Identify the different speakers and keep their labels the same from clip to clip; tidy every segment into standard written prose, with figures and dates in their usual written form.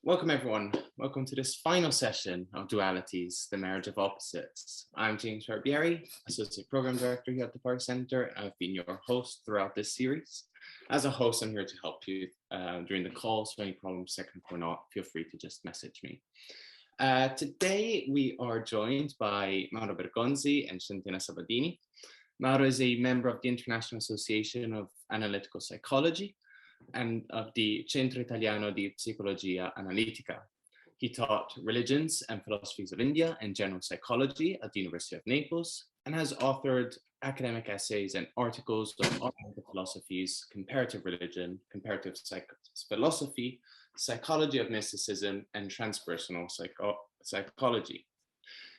Speaker 1: Welcome everyone. Welcome to this final session of Dualities, the Marriage of Opposites. I'm James Barbieri, Associate Program Director here at the Park Center. I've been your host throughout this series. As a host, I'm here to help you during the call, so any problems, second or not, feel free to just message me. Today, we are joined by Mauro Bergonzi and Shantena Sabbadini. Mauro is a member of the International Association of Analytical Psychology and of the Centro Italiano di Psicologia Analitica. He taught religions and philosophies of India and general psychology at the University of Naples and has authored academic essays and articles on Oriental philosophies, comparative religion, comparative philosophy, psychology of mysticism, and transpersonal psychology.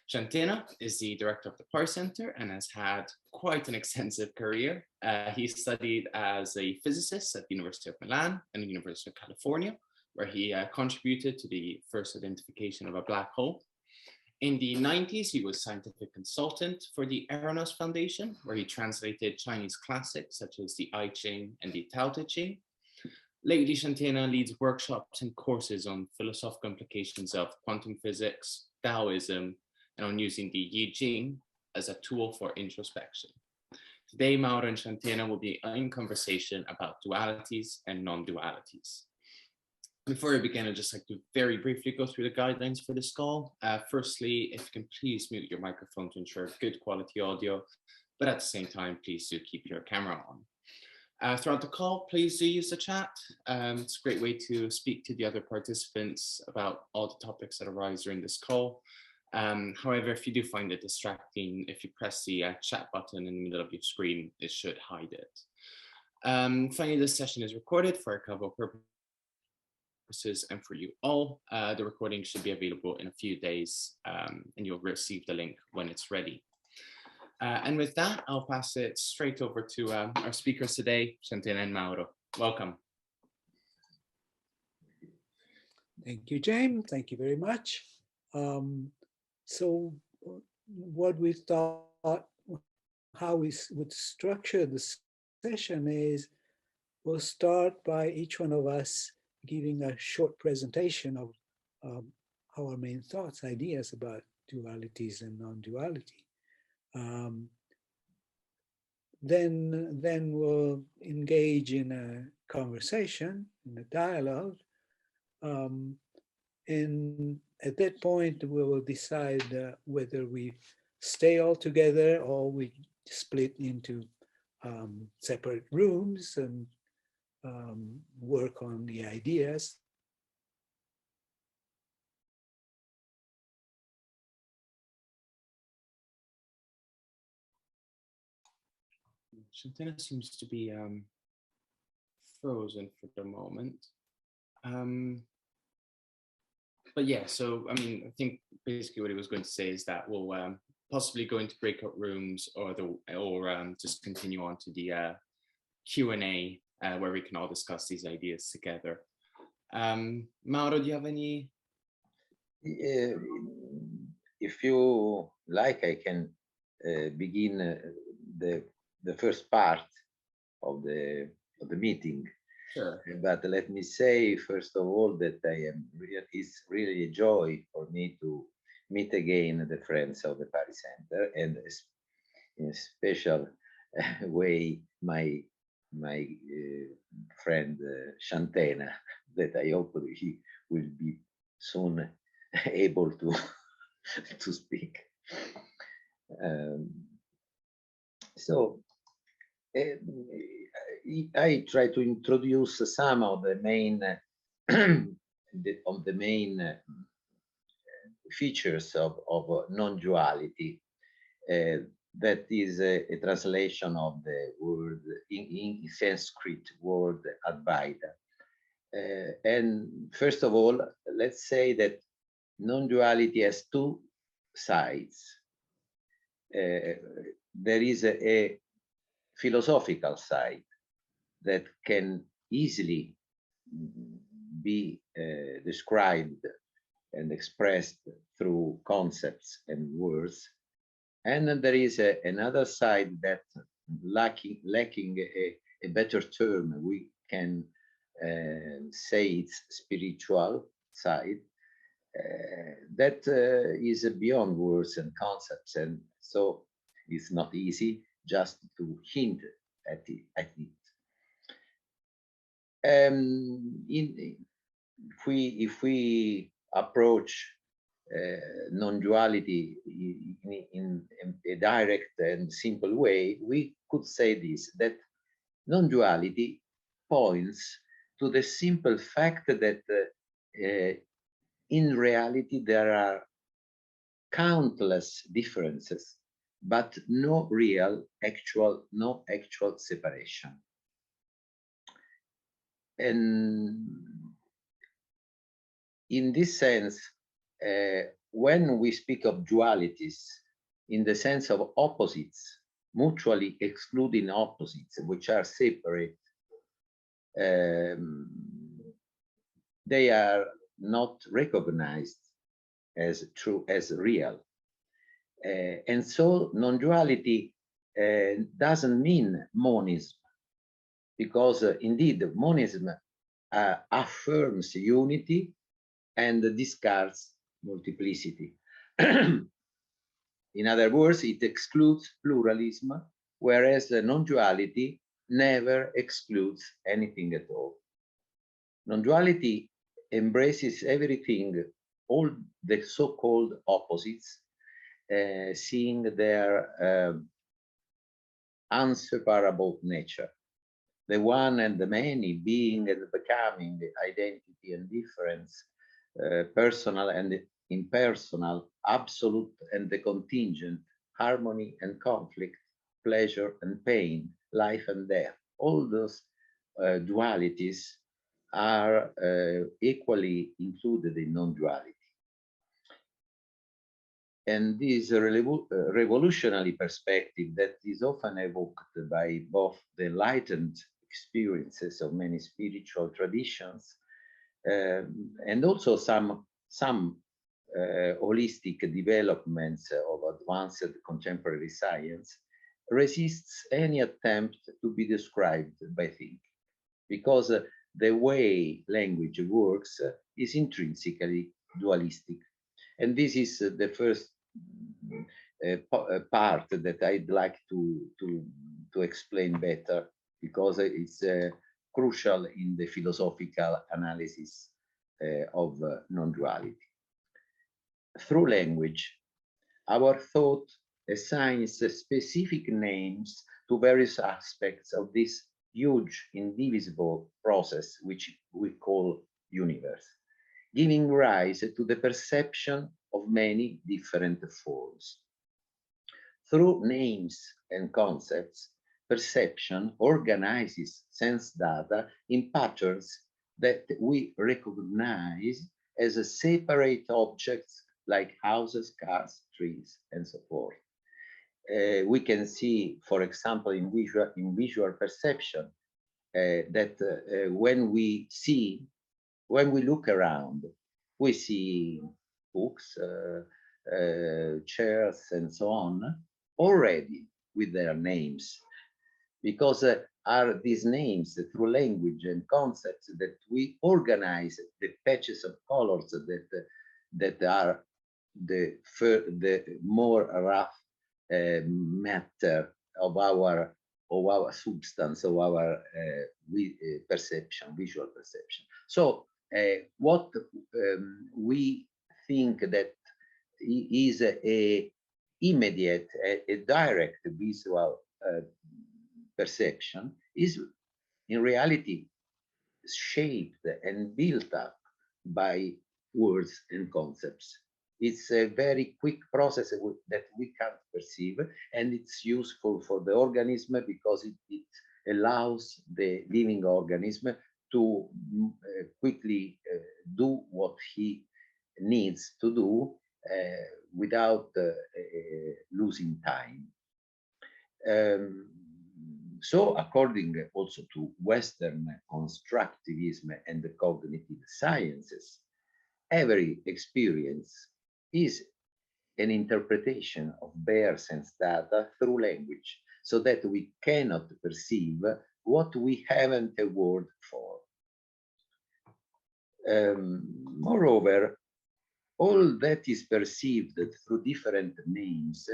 Speaker 1: Shantena is the director of the Park Center and has had quite an extensive career. He studied as a physicist at the University of Milan and the University of California, where he contributed to the first identification of a black hole. In the 90s, he was scientific consultant for the Eranos Foundation, where he translated Chinese classics such as the I Ching and the Tao Te Ching. Lately, Shantena leads workshops and courses on philosophical implications of quantum physics, Taoism, and on using the Yi Jing as a tool for introspection. Today, Mauro and Shantena will be in conversation about dualities and non-dualities. Before we begin, I'd just like to very briefly go through the guidelines for this call. Firstly, if you can please mute your microphone to ensure good quality audio, but at the same time, please do keep your camera on. Throughout the call, please do use the chat. It's a great way to speak to the other participants about all the topics that arise during this call. However, if you do find it distracting, if you press the chat button in the middle of your screen, it should hide it. Finally, this session is recorded for archival purposes and for you all. The recording should be available in a few days and you'll receive the link when it's ready. And with that, I'll pass it straight over to our speakers today, Shantena and Mauro. Welcome.
Speaker 2: Thank you, James. Thank you very much. So what we thought, how we would structure the session is, we'll start by each one of us giving a short presentation of our main thoughts, ideas about dualities and non-duality. Then we'll engage in a conversation, in a dialogue, and at that point, we will decide whether we stay all together or we split into separate rooms and work on the ideas.
Speaker 1: Shantena seems to be frozen for the moment. But yeah, so I mean, I think basically what he was going to say is that we'll possibly go into breakout rooms or just continue on to the Q&A where we can all discuss these ideas together. Mauro, do you have any?
Speaker 3: If you like, I can begin the first part of the meeting.
Speaker 1: Sure.
Speaker 3: But let me say, first of all, that it's really a joy for me to meet again the friends of the Park Center, and in a special way, my friend Shantena, that I hope he will be soon able to speak. I try to introduce some of the main features of non-duality. That is a translation of the word in Sanskrit word advaita. And first of all, let's say that non-duality has two sides. There is a philosophical side that can easily be described and expressed through concepts and words. And then there is another side that, lacking a better term, we can say it's spiritual, side, that is beyond words and concepts, and so it's not easy just to hint at it. If we approach non-duality in a direct and simple way, we could say this, that non-duality points to the simple fact that in reality there are countless differences, but no actual separation. And in this sense, when we speak of dualities in the sense of opposites, mutually excluding opposites, which are separate, they are not recognized as true, as real. And so non-duality doesn't mean monism, because indeed monism affirms unity and discards multiplicity. In other words, it excludes pluralism, whereas the non-duality never excludes anything at all. Non-duality embraces everything, all the so-called opposites, seeing their inseparable nature. The one and the many, being and becoming, identity and difference, personal and impersonal, absolute and the contingent, harmony and conflict, pleasure and pain, life and death. All those dualities are equally included in non-duality. And this revolutionary perspective that is often evoked by both the enlightened experiences of many spiritual traditions and also some holistic developments of advanced contemporary science, resists any attempt to be described by thinking, because the way language works is intrinsically dualistic. And this is the first part that I'd like to explain better, because it's crucial in the philosophical analysis of non-duality. Through language, our thought assigns specific names to various aspects of this huge indivisible process which we call universe, giving rise to the perception of many different forms. Through names and concepts, perception organizes sense data in patterns that we recognize as separate objects like houses, cars, trees, and so forth. We can see, for example, in visual perception, that when we look around, we see books, chairs, and so on, already with their names, because are these names through language and concepts that we organize the patches of colors that are the more rough matter of our substance, of our perception, visual perception. So what we think that is a immediate, a direct visual perception is in reality shaped and built up by words and concepts. It's a very quick process that we can't perceive, and it's useful for the organism because it allows the living organism to quickly do what he needs to do without losing time. So according also to Western constructivism and the cognitive sciences, every experience is an interpretation of bare sense data through language, so that we cannot perceive what we haven't a word for. Moreover, all that is perceived through different names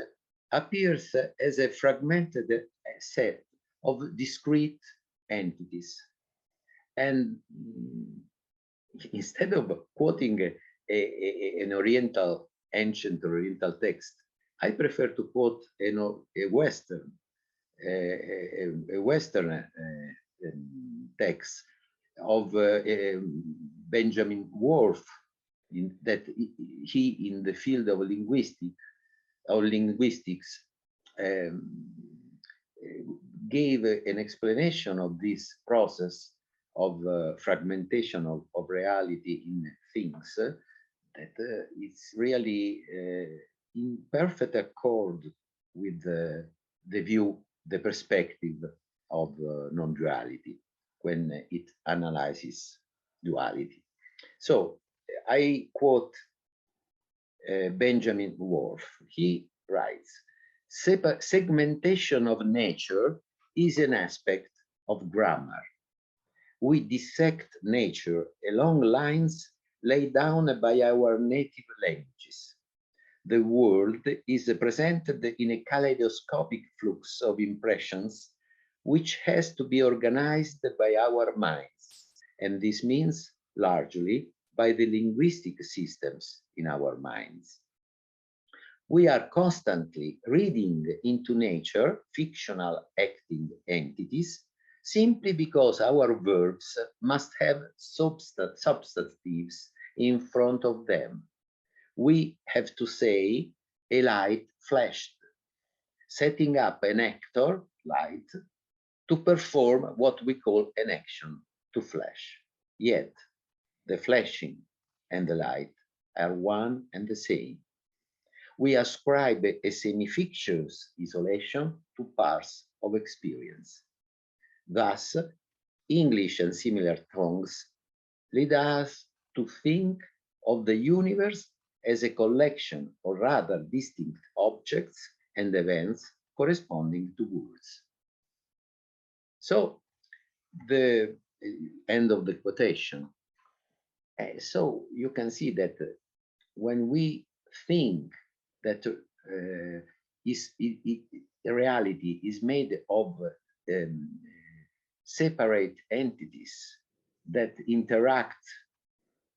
Speaker 3: appears as a fragmented set of discrete entities. And instead of quoting an ancient Oriental text, I prefer to quote a Western text of Benjamin Worf, that he, in the field of linguistics, gave an explanation of this process of fragmentation of reality in things that it's really in perfect accord with the view, the perspective of non-duality when it analyzes duality. So I quote Benjamin Worf. He writes, segmentation of nature is an aspect of grammar. We dissect nature along lines laid down by our native languages. The world is presented in a kaleidoscopic flux of impressions which has to be organized by our minds, and this means largely by the linguistic systems in our minds. We are constantly reading into nature fictional acting entities simply because our verbs must have substantives in front of them. We have to say, a light flashed, setting up an actor, light, to perform what we call an action, to flash. Yet, the flashing and the light are one and the same. We ascribe a semi-fictitious isolation to parts of experience. Thus, English and similar tongues lead us to think of the universe as a collection or rather distinct objects and events corresponding to words. So, the end of the quotation. So you can see that when we think that reality is made of separate entities that interact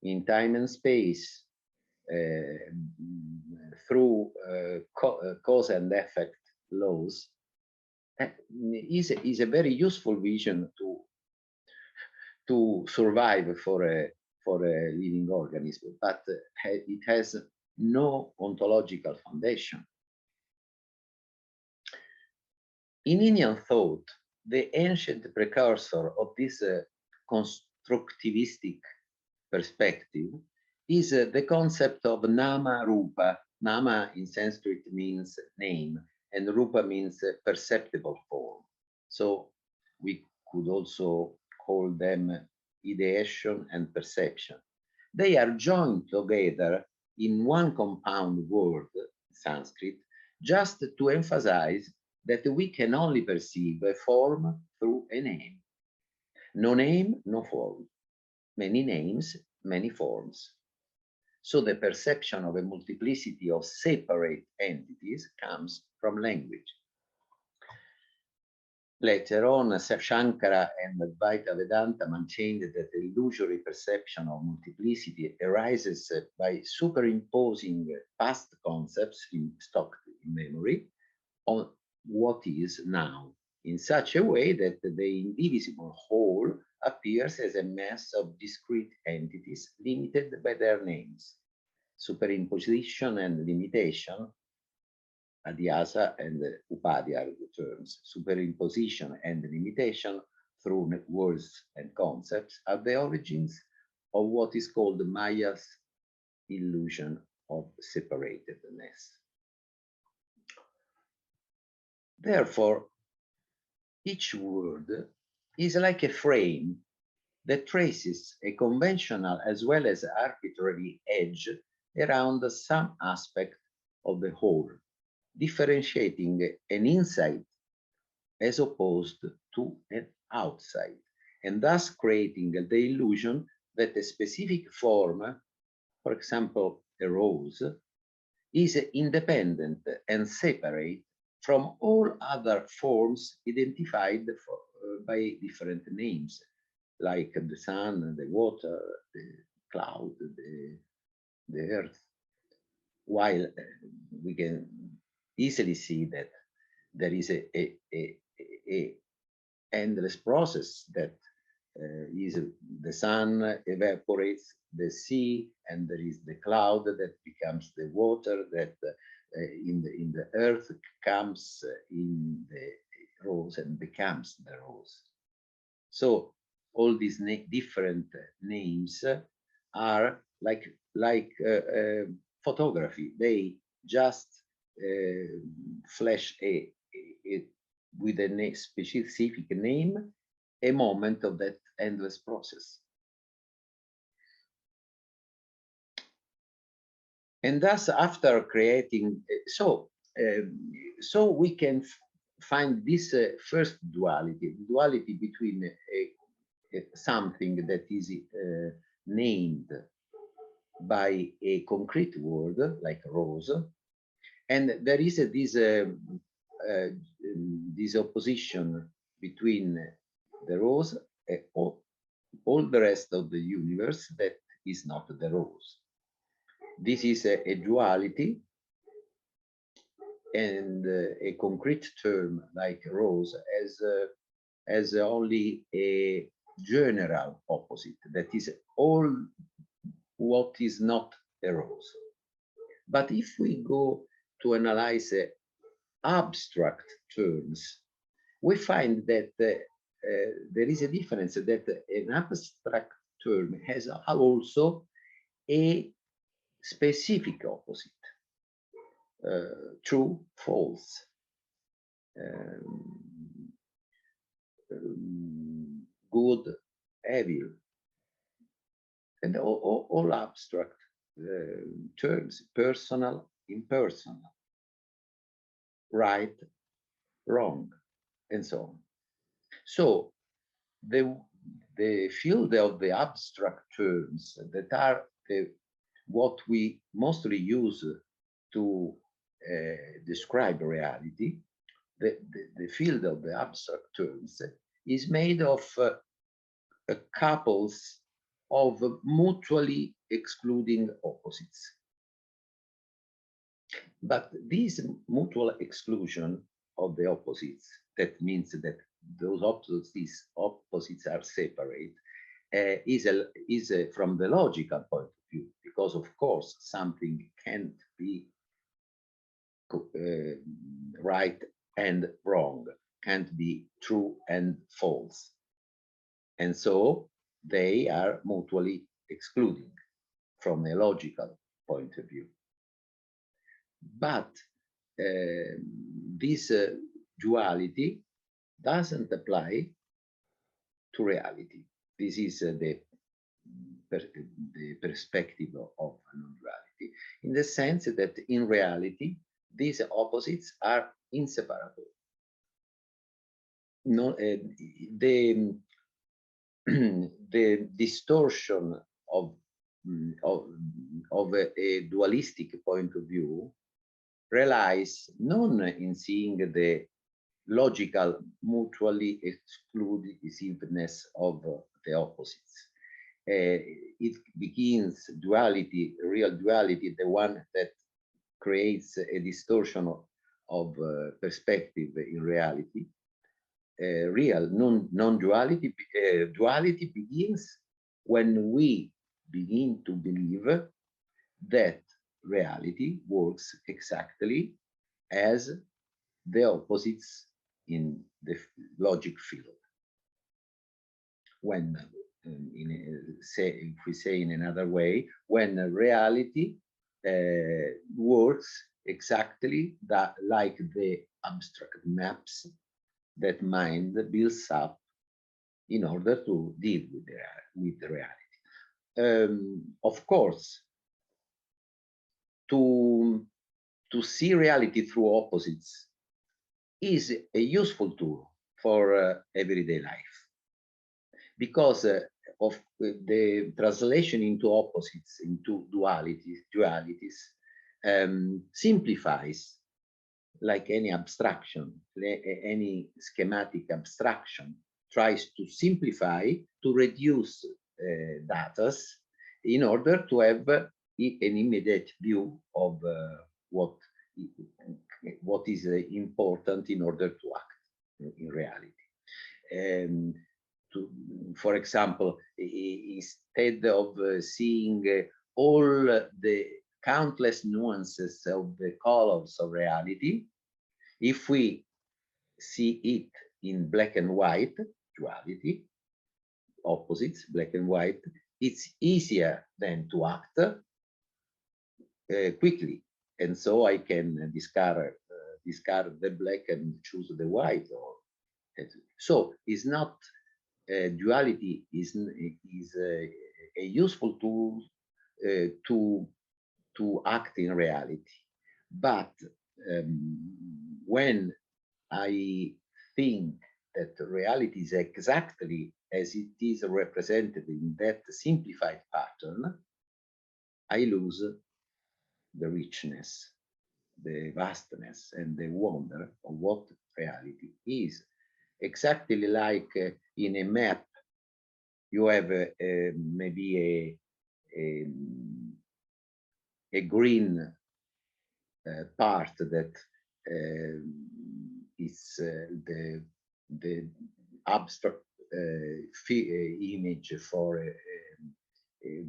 Speaker 3: in time and space through cause and effect laws, is a very useful vision to survive for a living organism, but it has no ontological foundation. In Indian thought, the ancient precursor of this constructivistic perspective is the concept of nama rupa. Nama in Sanskrit means name, and rupa means perceptible form. So we could also call them ideation and perception. They are joined together in one compound word, Sanskrit, just to emphasize that we can only perceive a form through a name. No name, no form. Many names, many forms. So the perception of a multiplicity of separate entities comes from language. Later on, Shankara and Advaita Vedanta maintained that the illusory perception of multiplicity arises by superimposing past concepts stocked in memory on what is now, in such a way that the indivisible whole appears as a mass of discrete entities limited by their names. Superimposition and limitation, adhyasa and upadhyaya are the terms. Superimposition and limitation through words and concepts are the origins of what is called Maya's illusion of separatedness. Therefore, each word is like a frame that traces a conventional as well as arbitrary edge around some aspect of the whole, differentiating an inside as opposed to an outside, and thus creating the illusion that a specific form, for example, a rose, is independent and separate from all other forms identified by different names, like the sun, the water, the cloud, the earth. While we can easily see that there is a endless process that is the sun evaporates the sea, and there is the cloud that becomes the water that in the earth comes in the rose and becomes the rose. So all these different names are like photography. They just flash with a specific name a moment of that endless process. And thus, after creating, so we can find this first duality between something that is named by a concrete word like rose, and there is this opposition between the rose and all the rest of the universe that is not the rose. This is a duality, and a concrete term like rose as only a general opposite, that is all what is not a rose. But if we go to analyze abstract terms, we find that there is a difference, that an abstract term has also a specific opposite, true, false, good, evil, and all abstract terms, personal, impersonal, right, wrong, and so on. So the field of the abstract terms that are what we mostly use to describe reality, the field of the abstract terms is made of couples of mutually excluding opposites. But this mutual exclusion of the opposites, that means that those opposites are separate, is from the logical point of view, because of course something can't be right and wrong, can't be true and false, and so they are mutually excluding from a logical point of view. But this duality doesn't apply to reality. This is the perspective of non-duality, in the sense that in reality these opposites are inseparable. No, the distortion of a dualistic point of view relies not in seeing the logical mutually exclusiveness of the opposites. It begins duality, real duality, the one that creates a distortion of perspective in reality. Real non-duality, duality begins when we begin to believe that reality works exactly as the opposites in the logic field. When, if we say in another way, when reality works exactly like the abstract maps that mind builds up in order to deal with the reality. Of course, to see reality through opposites is a useful tool for everyday life, because of the translation into opposites, into dualities, simplifies, like any abstraction, any schematic abstraction tries to simplify, to reduce data in order to have an immediate view of what is important in order to act in reality. For example, instead of seeing all the countless nuances of the colors of reality, if we see it in black and white, duality, opposites, black and white, it's easier than to act quickly. And so I can discard the black and choose the white. So it's not, duality is a useful tool to act in reality. But when I think that reality is exactly as it is represented in that simplified pattern, I lose the richness, the vastness, and the wonder of what reality is. Exactly like in a map, you have maybe a green part that is the abstract image for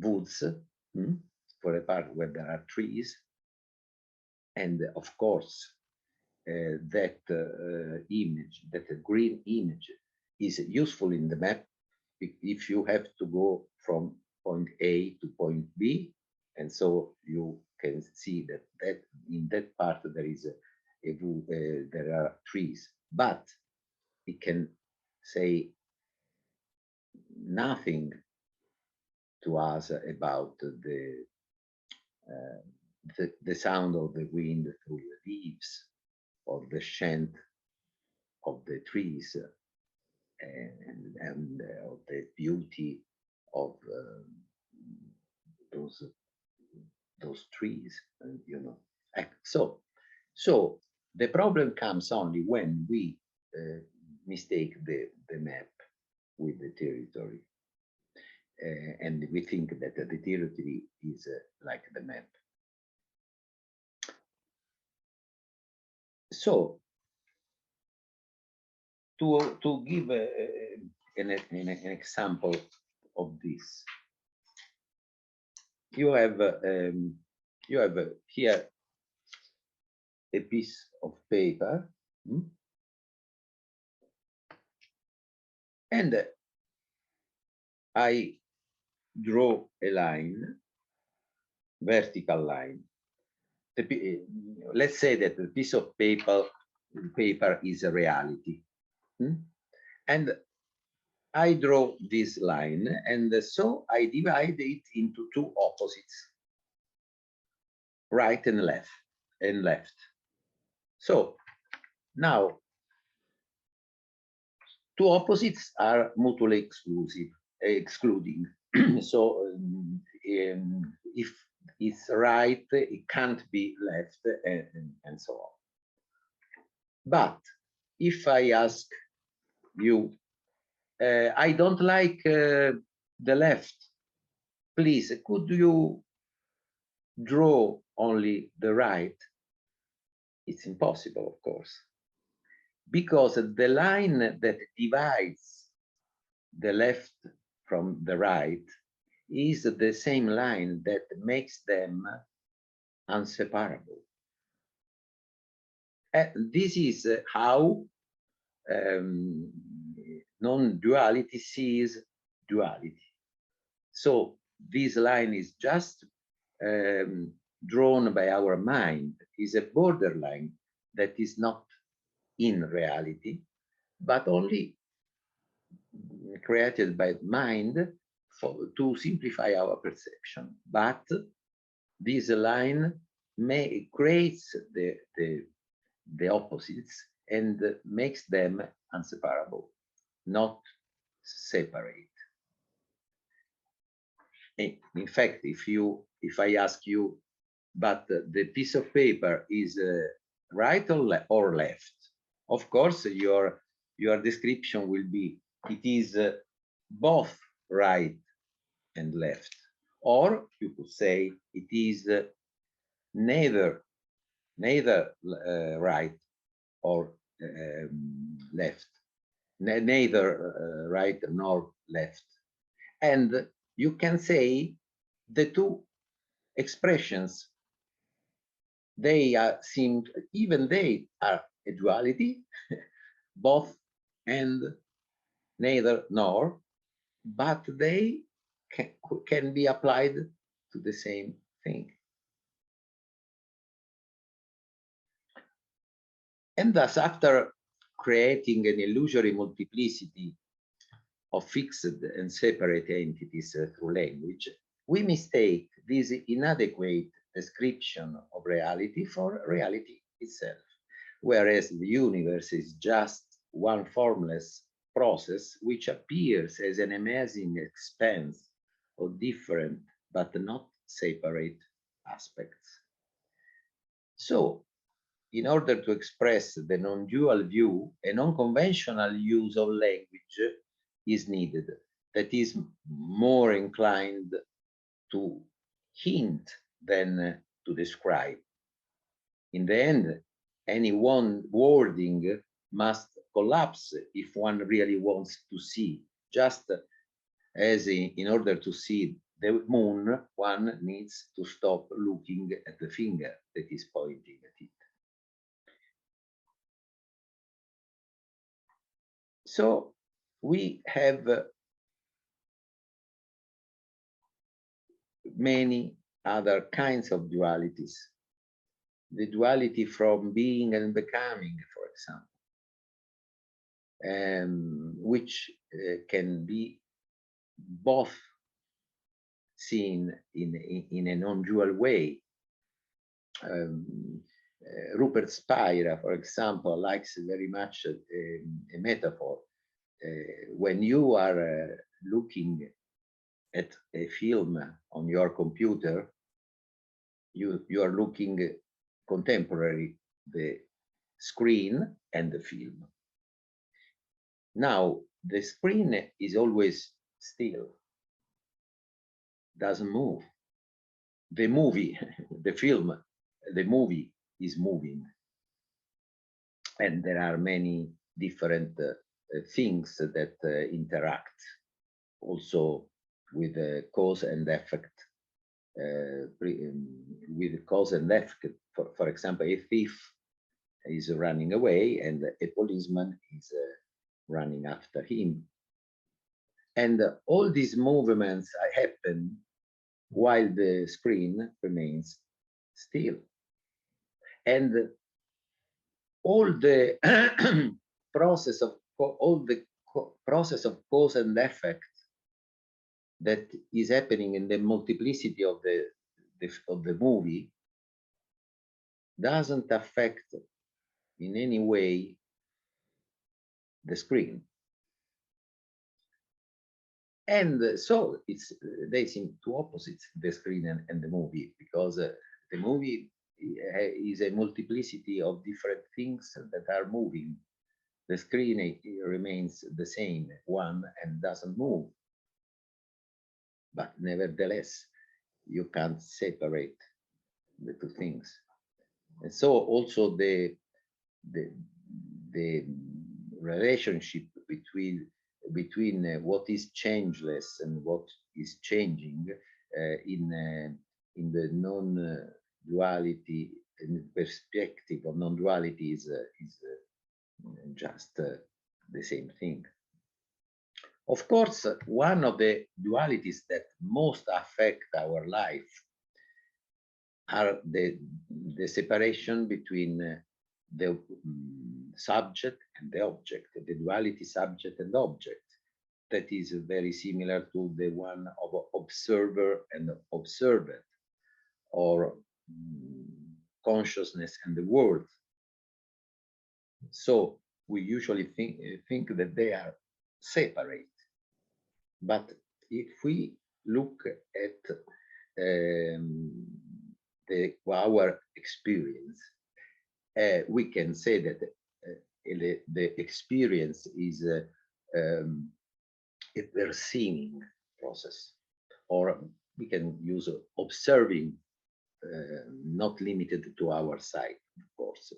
Speaker 3: woods, for a part where there are trees, and of course that image, that green image, is useful in the map if you have to go from point A to point B, and so you can see that in that part there is there are trees, but it can say nothing to us about the sound of the wind through the leaves, or the scent of the trees, and of the beauty of those trees, you know. So the problem comes only when we mistake the map with the territory, and we think that the territory is like the map. So to give an example of this, you have here a piece of paper, and I draw a line, vertical line. Let's say that the piece of paper is a reality, and I draw this line, and so I divide it into two opposites, right and left. So now two opposites are mutually excluding. So if it's right, it can't be left, and so on. But if I ask you, I don't like the left, please, could you draw only the right? It's impossible, of course, because the line that divides the left from the right is the same line that makes them inseparable. This is how non-duality sees duality. So this line is just drawn by our mind, is a borderline that is not in reality, but only created by mind to simplify our perception. But this line creates the opposites and makes them inseparable, not separate. In fact, if I ask you, but the piece of paper is right or left, of course your description will be it is both right and left, or you could say it is neither right or left, neither right nor left. And you can say the two expressions, they are even they are a duality, both and neither nor, but they can be applied to the same thing. And thus, after creating an illusory multiplicity of fixed and separate entities through language, we mistake this inadequate description of reality for reality itself, whereas the universe is just one formless process which appears as an amazing expanse of different but not separate aspects. So, in order to express the non-dual view, a non-conventional use of language is needed that is more inclined to hint than to describe. In the end, any one wording must collapse if one really wants to see, just as in order to see the moon, one needs to stop looking at the finger that is pointing at it. So we have many other kinds of dualities. The duality from being and becoming, for example, which can be both seen in a non-dual way. Rupert Spira, for example, likes very much a metaphor. When you are looking at a film on your computer, you are looking contemporary the screen and the film. Now, the screen is always still, doesn't move. The movie, the film, the movie is moving. And there are many different things that interact also with cause and effect. With cause and effect, for example, a thief is running away and a policeman is running after him. And all these movements happen while the screen remains still. And all the process of cause and effect that is happening in the multiplicity of the movie doesn't affect in any way the screen. And so they seem two opposites, the screen and the movie, because the movie is a multiplicity of different things that are moving. The screen remains the same one and doesn't move. But nevertheless, you can't separate the two things. And so also the relationship between what is changeless and what is changing in the non-duality, in the perspective of non-duality is just the same thing. Of course, one of the dualities that most affect our life are the separation between the subject and the object, the duality subject and object, that is very similar to the one of observer and observed, or consciousness and the world. So we usually think that they are separate. But if we look at our experience, we can say that the experience is a perceiving process, or we can use observing, not limited to our sight, of course.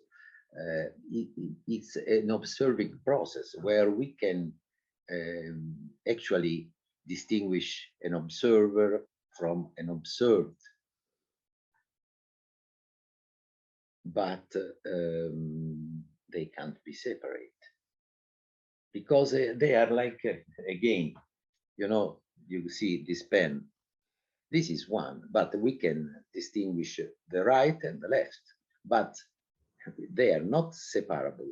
Speaker 3: It's an observing process where we can actually distinguish an observer from an observed. But they can't be separate, because they are like a game. You know, you see this pen, this is one, but we can distinguish the right and the left, but they are not separable.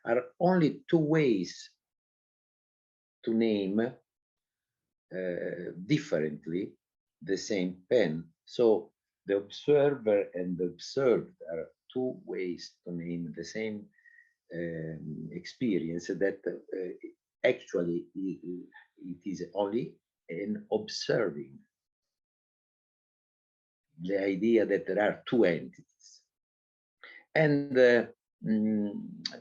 Speaker 3: Are only two ways to name differently the same pen. So the observer and the observed are two ways to name the same experience that actually it is only an observing. The idea that there are two entities. And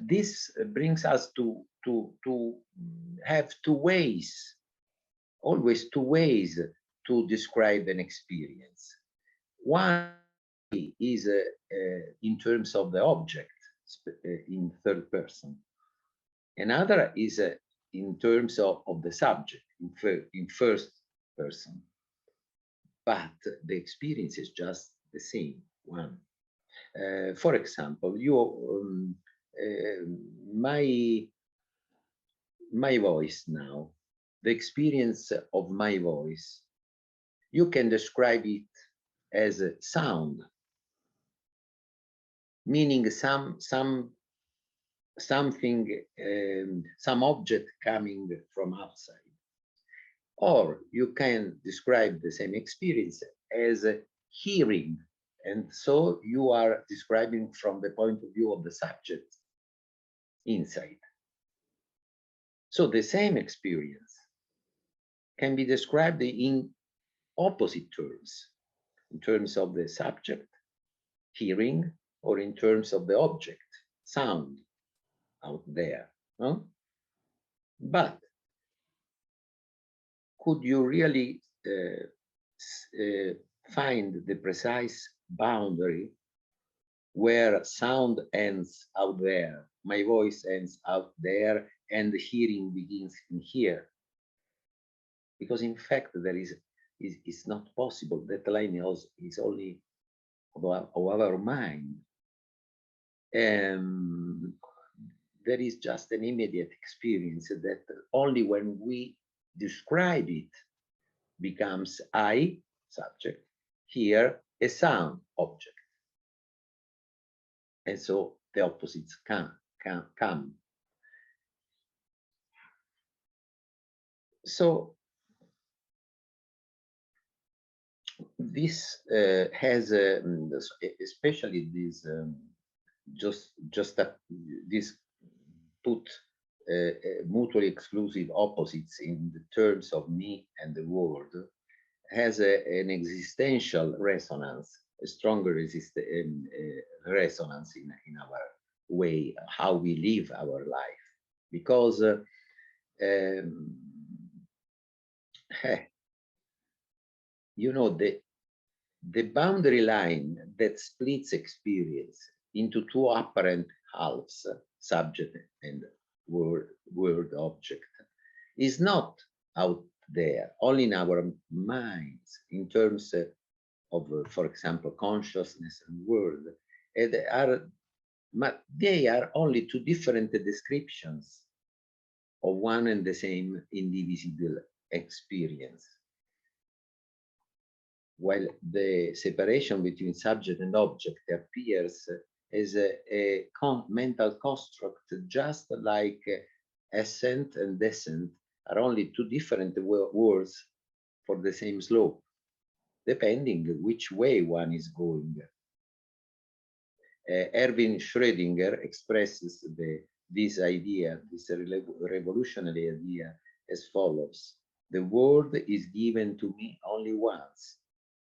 Speaker 3: this brings us to have two ways, always two ways to describe an experience. One is in terms of the object, in third person. Another is in terms of the subject, in first person. But the experience is just the same one. For example, my voice now, the experience of my voice, you can describe it as a sound, meaning something, some object coming from outside. Or you can describe the same experience as a hearing, and so you are describing from the point of view of the subject inside. So the same experience can be described in opposite terms, in terms of the subject, hearing, or in terms of the object, sound, out there. No? But could you really find the precise boundary where sound ends out there, my voice ends out there, and the hearing begins in here? Because in fact, it's not possible. That line is only of our mind. There is just an immediate experience that only when we describe it becomes I, subject, here, a sound, object. And so the opposites can come. So this has, especially this, this put mutually exclusive opposites in the terms of me and the world, has an existential resonance, a stronger resonance in our way, how we live our life. Because you know, the boundary line that splits experience into two apparent halves, subject and word object, is not out there, only in our minds, in terms of, for example, consciousness and world. They are only two different descriptions of one and the same indivisible experience. While the separation between subject and object appears as a mental construct, just like ascent and descent are only two different words for the same slope, depending which way one is going. Erwin Schrödinger expresses this idea, this revolutionary idea, as follows. The world is given to me only once,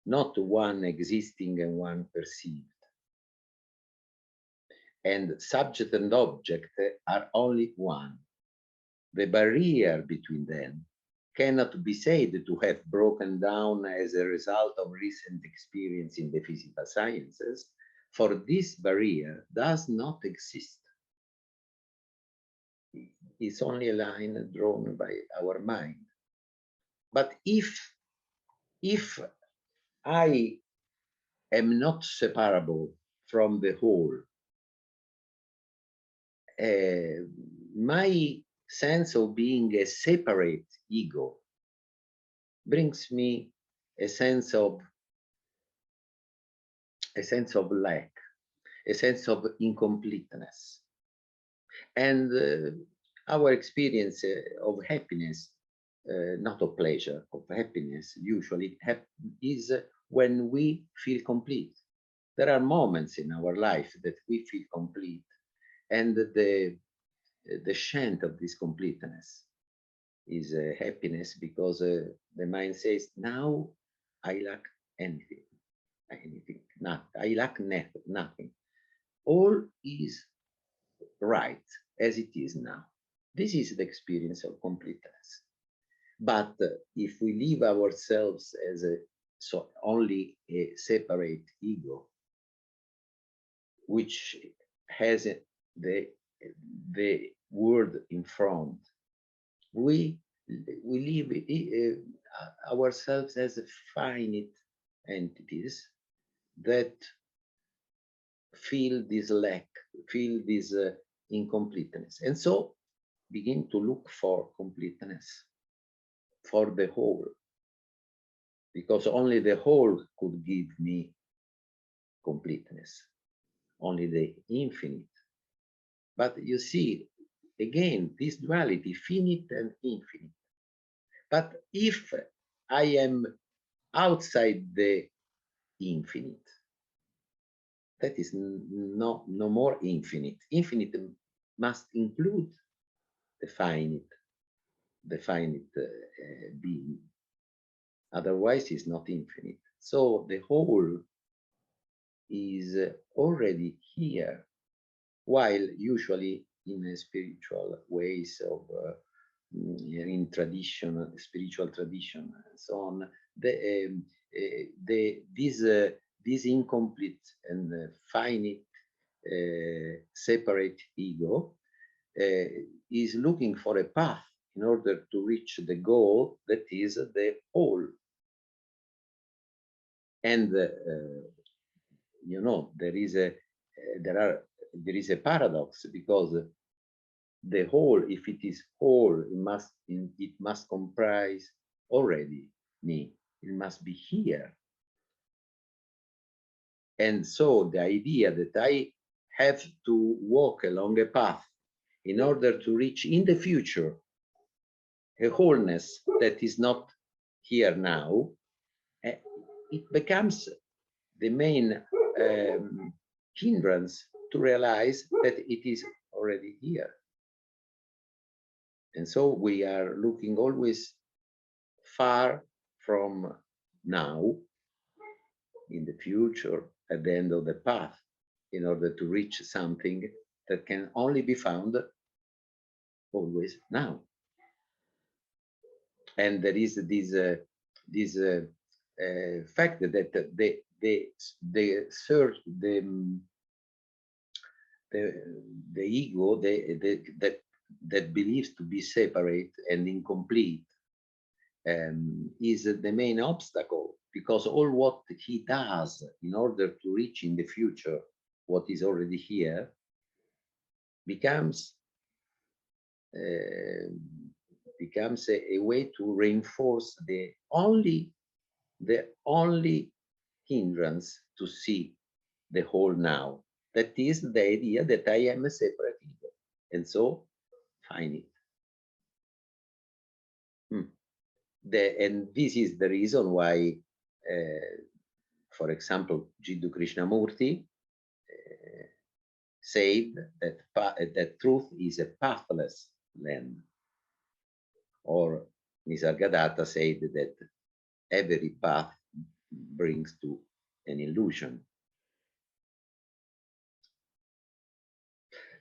Speaker 3: not one existing and one perceived. And subject and object are only one. The barrier between them cannot be said to have broken down as a result of recent experience in the physical sciences, for this barrier does not exist. It's only a line drawn by our mind. But if I am not separable from the whole, my sense of being a separate ego brings me a sense of lack, a sense of incompleteness. And our experience of happiness, not of pleasure, of happiness, usually is when we feel complete. There are moments in our life that we feel complete, and the chant of this completeness is happiness, because the mind says, now I lack anything, not, I lack nothing. All is right as it is now. This is the experience of completeness. But if we leave ourselves as only a separate ego, which has the world in front, we leave ourselves as finite entities that feel this lack, feel this incompleteness, and so begin to look for completeness, for the whole, because only the whole could give me completeness, only the infinite. But you see, again, this duality, finite and infinite. But if I am outside the infinite, that is no more infinite. Infinite must include the finite being. Otherwise, it's not infinite. So the whole is already here, while usually in spiritual ways of in tradition, spiritual tradition, and so on, this incomplete and finite separate ego is looking for a path in order to reach the goal that is the whole. And you know, there is a paradox, because the whole, if it is whole, it must comprise already me. It must be here. And so the idea that I have to walk along a path in order to reach in the future a wholeness that is not here now, it becomes the main hindrance to realize that it is already here. And so we are looking always far from now, in the future, at the end of the path, in order to reach something that can only be found always now. And there is this fact that the ego that believes to be separate and incomplete is the main obstacle, because all what he does in order to reach in the future what is already here becomes a way to reinforce the only hindrance to see the whole now. That is the idea that I am a separate ego, and so find it. And this is the reason why, for example, Jiddu Krishnamurti said that truth is a pathless land, or Nisargadatta said that every path brings to an illusion.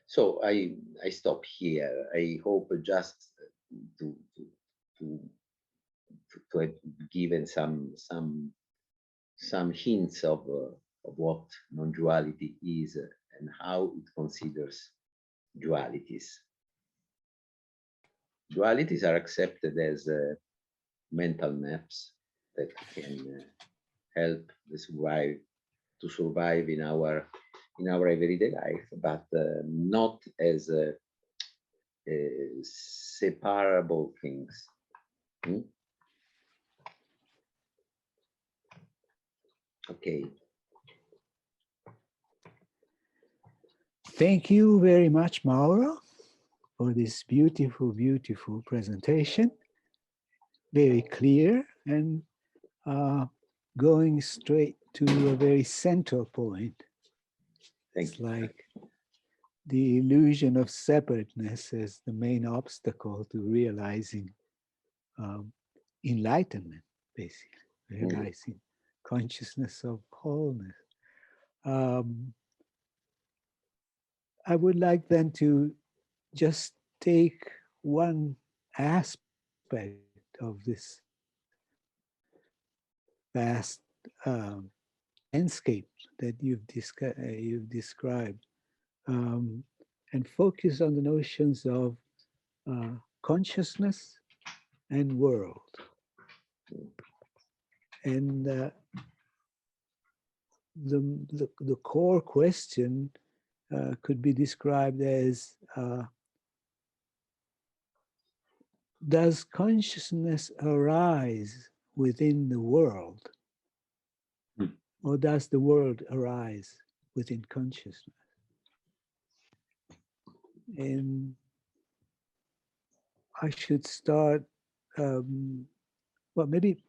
Speaker 3: So I stop here. I hope just to to, to have given some hints of what non-duality is and how it considers dualities. Dualities are accepted as mental maps that can help to survive in our everyday life, but not as separable things. Hmm? Okay.
Speaker 2: Thank you very much, Mauro, for this beautiful, beautiful presentation. Very clear and going straight to a very central point. It's like the illusion of separateness as the main obstacle to realizing enlightenment, basically, realizing consciousness of wholeness. I would like then to just take one aspect of this vast landscape that you've described and focus on the notions of consciousness and world. And the core question could be described as does consciousness arise within the world, or does the world arise within consciousness? And I should start, well, maybe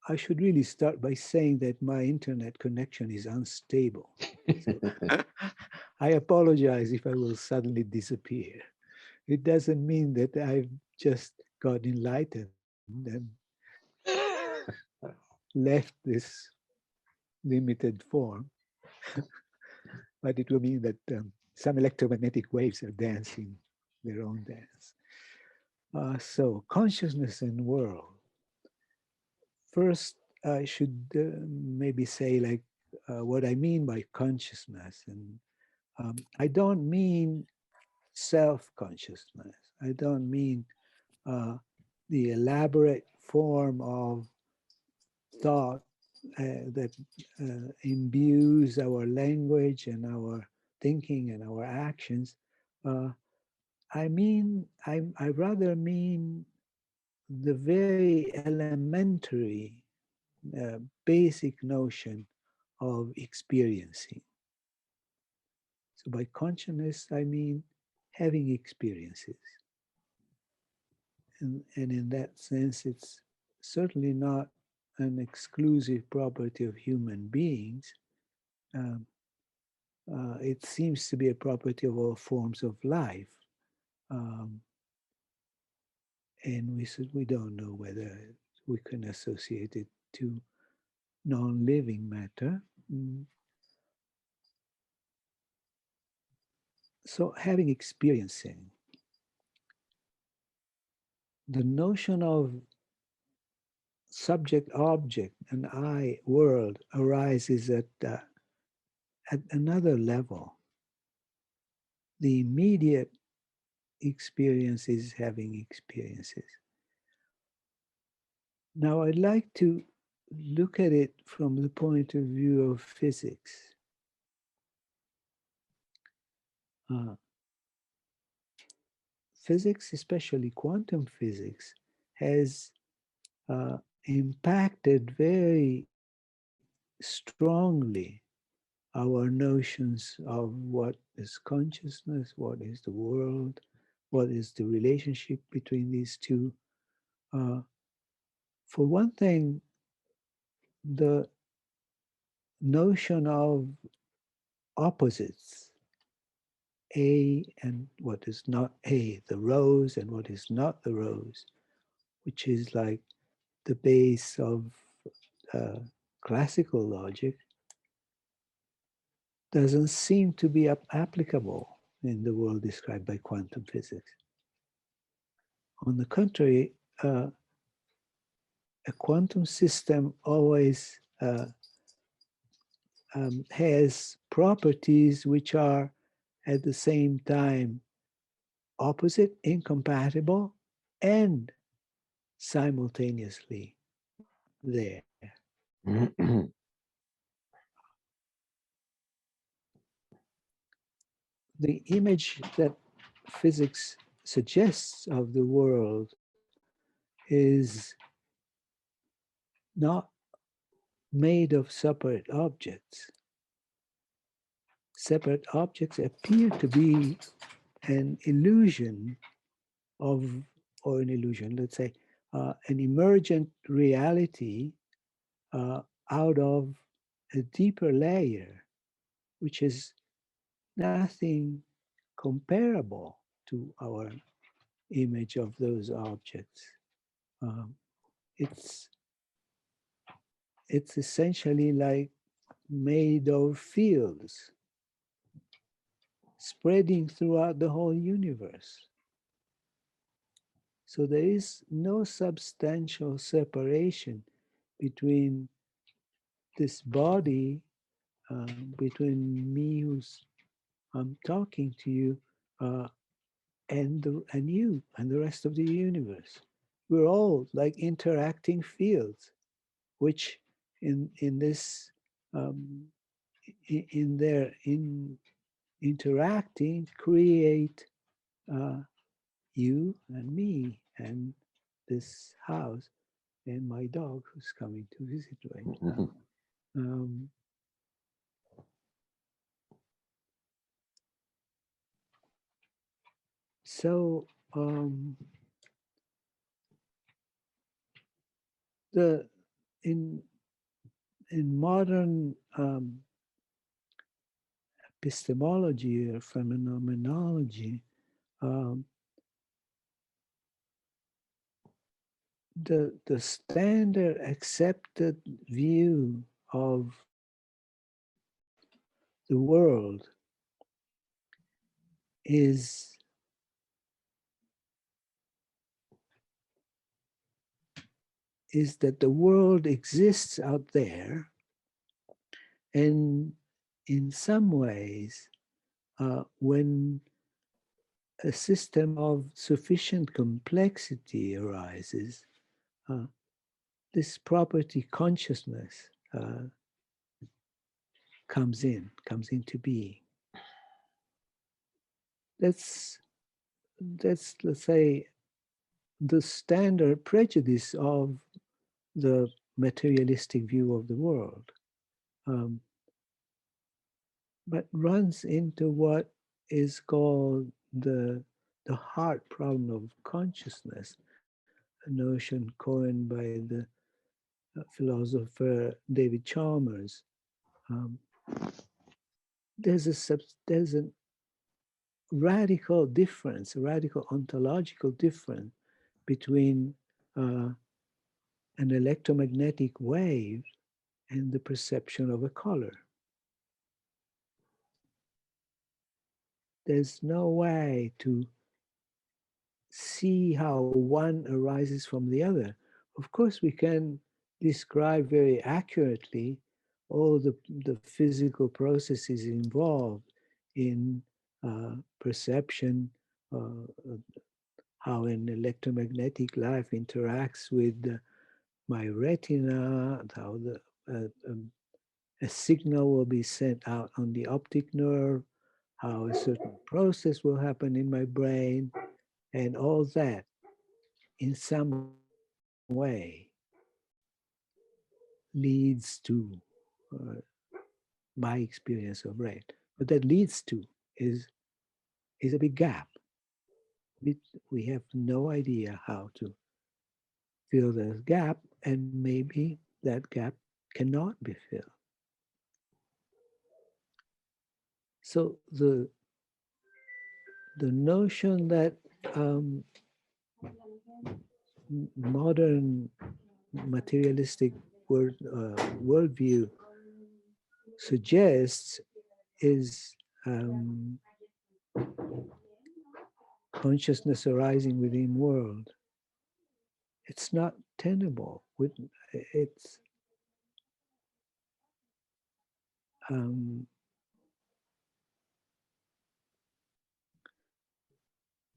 Speaker 2: I should really start by saying that my internet connection is unstable. So I apologize if I will suddenly disappear. It doesn't mean that I've just got enlightened and left this limited form, but it will mean that some electromagnetic waves are dancing their own dance. So consciousness and world. First, I should maybe say like what I mean by consciousness. And I don't mean self-consciousness. I don't mean the elaborate form of thought that imbues our language and our thinking and our actions. I rather mean the very elementary, basic notion of experiencing. So by consciousness, I mean having experiences. And in that sense, it's certainly not an exclusive property of human beings. It seems to be a property of all forms of life. And we don't know whether we can associate it to non-living matter. So having experiencing, the notion of subject, object, and I, world, arises at another level. The immediate experience is having experiences. Now, I'd like to look at it from the point of view of physics. Physics, especially quantum physics, has impacted very strongly our notions of what is consciousness, what is the world, what is the relationship between these two. For one thing, the notion of opposites, A and what is not A, the rose and what is not the rose, which is like the base of classical logic, doesn't seem to be applicable in the world described by quantum physics. On the contrary, a quantum system always has properties which are at the same time opposite, incompatible, and simultaneously there. The image that physics suggests of the world is not made of separate objects. Separate objects appear to be an illusion of, or an illusion, let's say, an emergent reality out of a deeper layer, which is nothing comparable to our image of those objects. It's essentially like made of fields spreading throughout the whole universe. So there is no substantial separation between this body, between me who's talking to you, and you and the rest of the universe. We're all like interacting fields, which in this in their interacting create you and me and this house and my dog who's coming to visit right now. So in modern epistemology or phenomenology, the standard accepted view of the world is that the world exists out there, and in some ways, when a system of sufficient complexity arises, this property consciousness comes into being. That's let's say the standard prejudice of the materialistic view of the world, but runs into what is called the heart problem of consciousness, a notion coined by the philosopher David Chalmers. There's a radical difference, a radical ontological difference between an electromagnetic wave and the perception of a color. There's no way to see how one arises from the other. Of course, we can describe very accurately all the physical processes involved in perception, how an electromagnetic life interacts with my retina, how a signal will be sent out on the optic nerve, how a certain process will happen in my brain, and all that in some way leads to my experience of brain. What that leads to is a big gap. We have no idea how to fill that gap, and maybe that gap cannot be filled. So the notion that modern materialistic worldview suggests is consciousness arising within world. It's not tenable. It's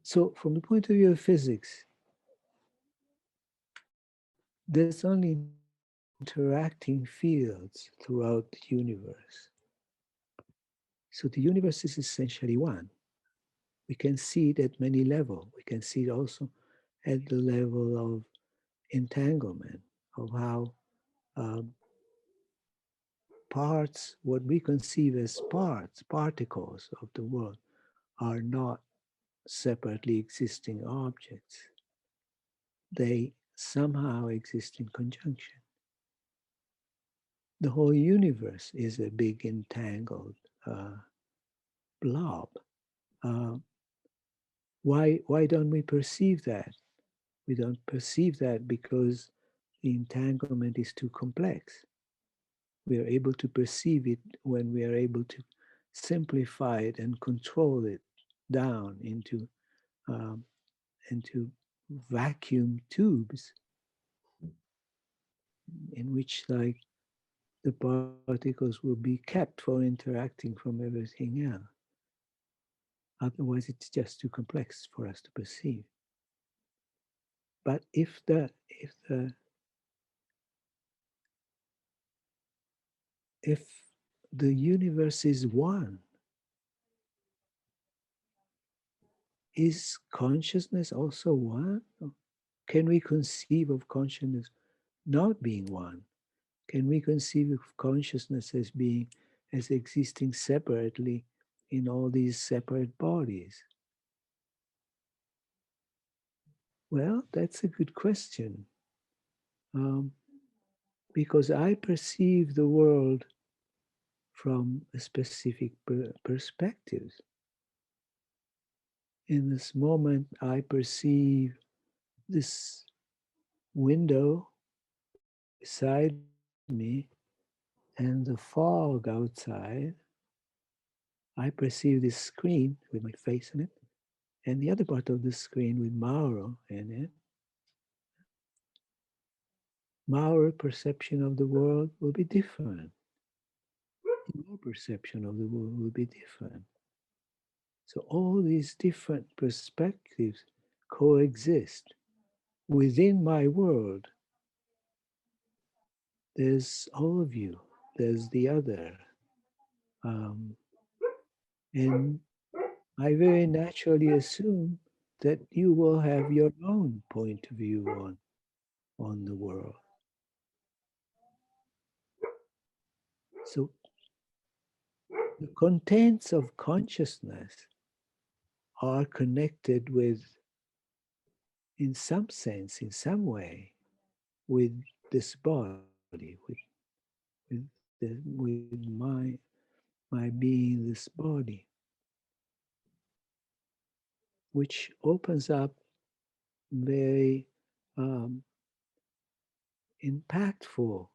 Speaker 2: so from the point of view of physics, there's only interacting fields throughout the universe. So the universe is essentially one. We can see it at many levels. We can see it also at the level of entanglement, of how parts, what we conceive as parts, particles of the world, are not separately existing objects. They somehow exist in conjunction. The whole universe is a big entangled blob. Why don't we perceive that? We don't perceive that because the entanglement is too complex. We are able to perceive it when we are able to simplify it and control it down into vacuum tubes in which, like, the particles will be kept for interacting from everything else. Otherwise, it's just too complex for us to perceive. But if the universe is one, is consciousness also one? Can we conceive of consciousness not being one? Can we conceive of consciousness as existing separately in all these separate bodies? Well, that's a good question. Because I perceive the world from a specific perspective. In this moment, I perceive this window beside me and the fog outside. I perceive this screen with my face in it, and the other part of the screen with Mauro in it. Mauro's perception of the world will be different. Your perception of the world will be different. So all these different perspectives coexist. Within my world, there's all of you, there's the other. And I very naturally assume that you will have your own point of view on the world. So the contents of consciousness are connected with, in some sense, in some way, with this body, with my being this body, which opens up very impactful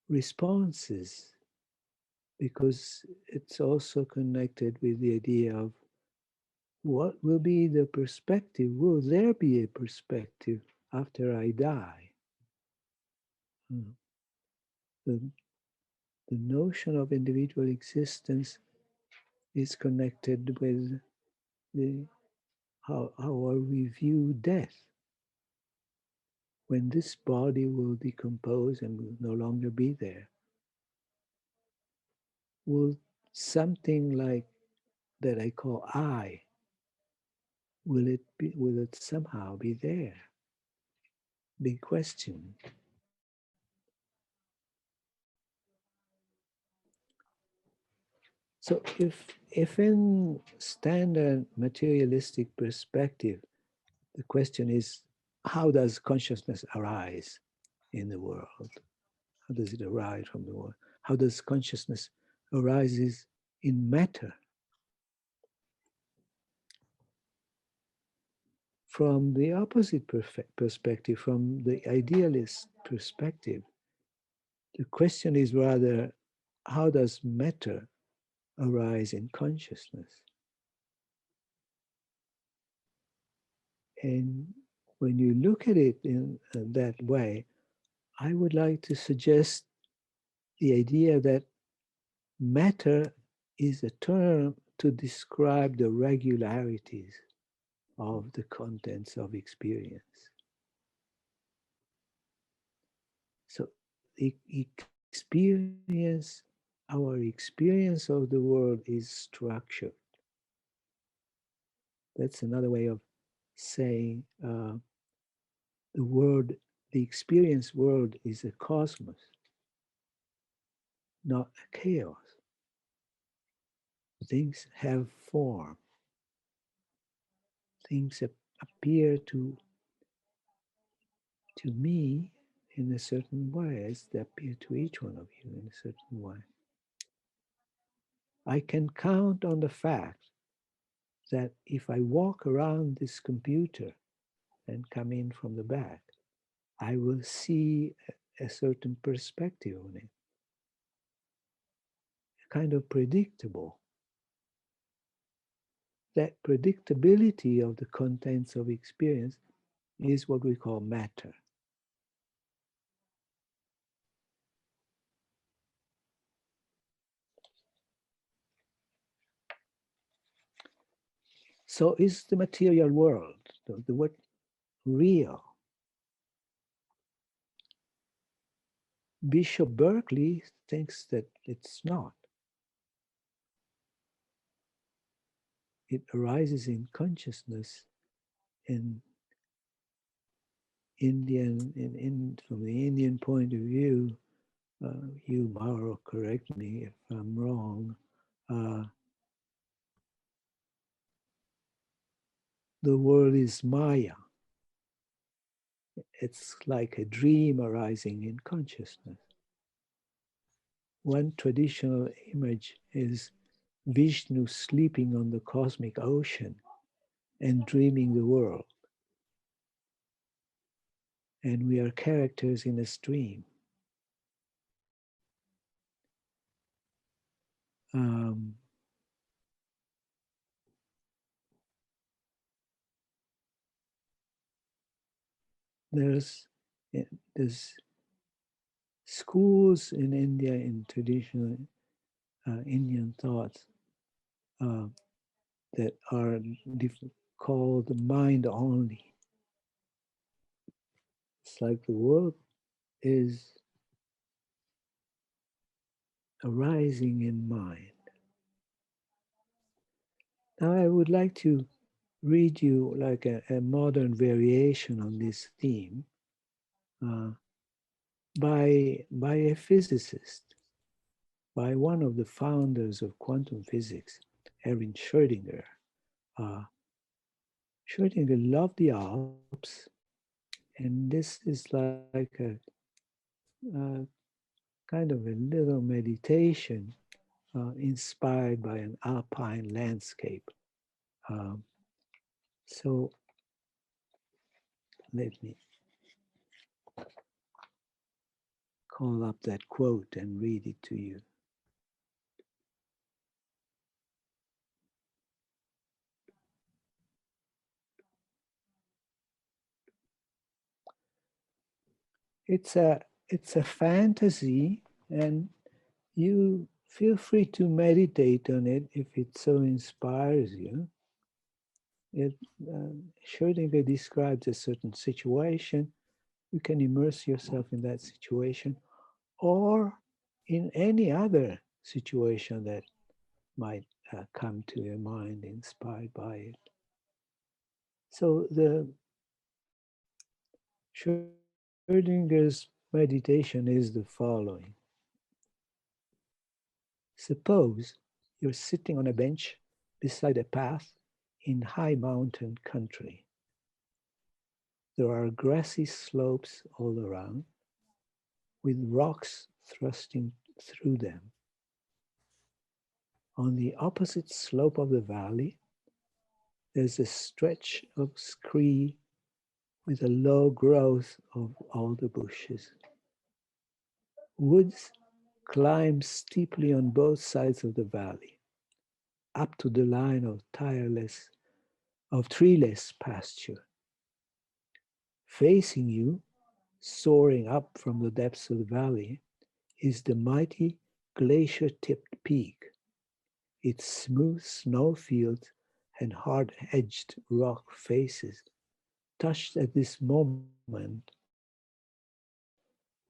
Speaker 2: responses, because it's also connected with the idea of what will be the perspective? Will there be a perspective after I die? The notion of individual existence is connected with how we view death. When this body will decompose and will no longer be there, will something like that I call I, will it somehow be there? Big question. So if in standard materialistic perspective, the question is, how does consciousness arise in the world? How does it arise from the world? How does consciousness arises in matter? from the opposite perspective, from the idealist perspective, the question is rather, how does matter arise in consciousness? And when you look at it in that way, I would like to suggest the idea that matter is a term to describe the regularities of the contents of experience. So experience, our experience of the world is structured. That's another way of saying the world, the experience world is a cosmos, not a chaos. Things have form. Things appear to me in a certain way as they appear to each one of you in a certain way. I can count on the fact that if I walk around this computer and come in from the back, I will see a certain perspective on it, kind of predictable. That predictability of the contents of experience is what we call matter. So is the material world, the word real? Bishop Berkeley thinks that it's not. It arises in consciousness in from the Indian point of view. You, Mauro, correct me if I'm wrong. The world is Maya. It's like a dream arising in consciousness. One traditional image is Vishnu sleeping on the cosmic ocean and dreaming the world. And we are characters in a stream. There's schools in India in traditional Indian thoughts that are called mind only. It's like the world is arising in mind. Now I would like to read you like a modern variation on this theme by a physicist, by one of the founders of quantum physics, Erwin Schrödinger. Schrödinger loved the Alps, and this is like a kind of a little meditation inspired by an alpine landscape. So let me call up that quote and read it to you. It's a fantasy, and you feel free to meditate on it if it so inspires you. Schrödinger describes a certain situation. You can immerse yourself in that situation, or in any other situation that might come to your mind inspired by it. So the Schrödinger's meditation is the following. Suppose you're sitting on a bench beside a path in high mountain country. There are grassy slopes all around with rocks thrusting through them. On the opposite slope of the valley, There's a stretch of scree with a low growth of alder bushes. Woods climb steeply on both sides of the valley, up to the line of treeless pasture. Facing you, soaring up from the depths of the valley, is the mighty glacier-tipped peak. Its smooth snowfields and hard-edged rock faces, touched at this moment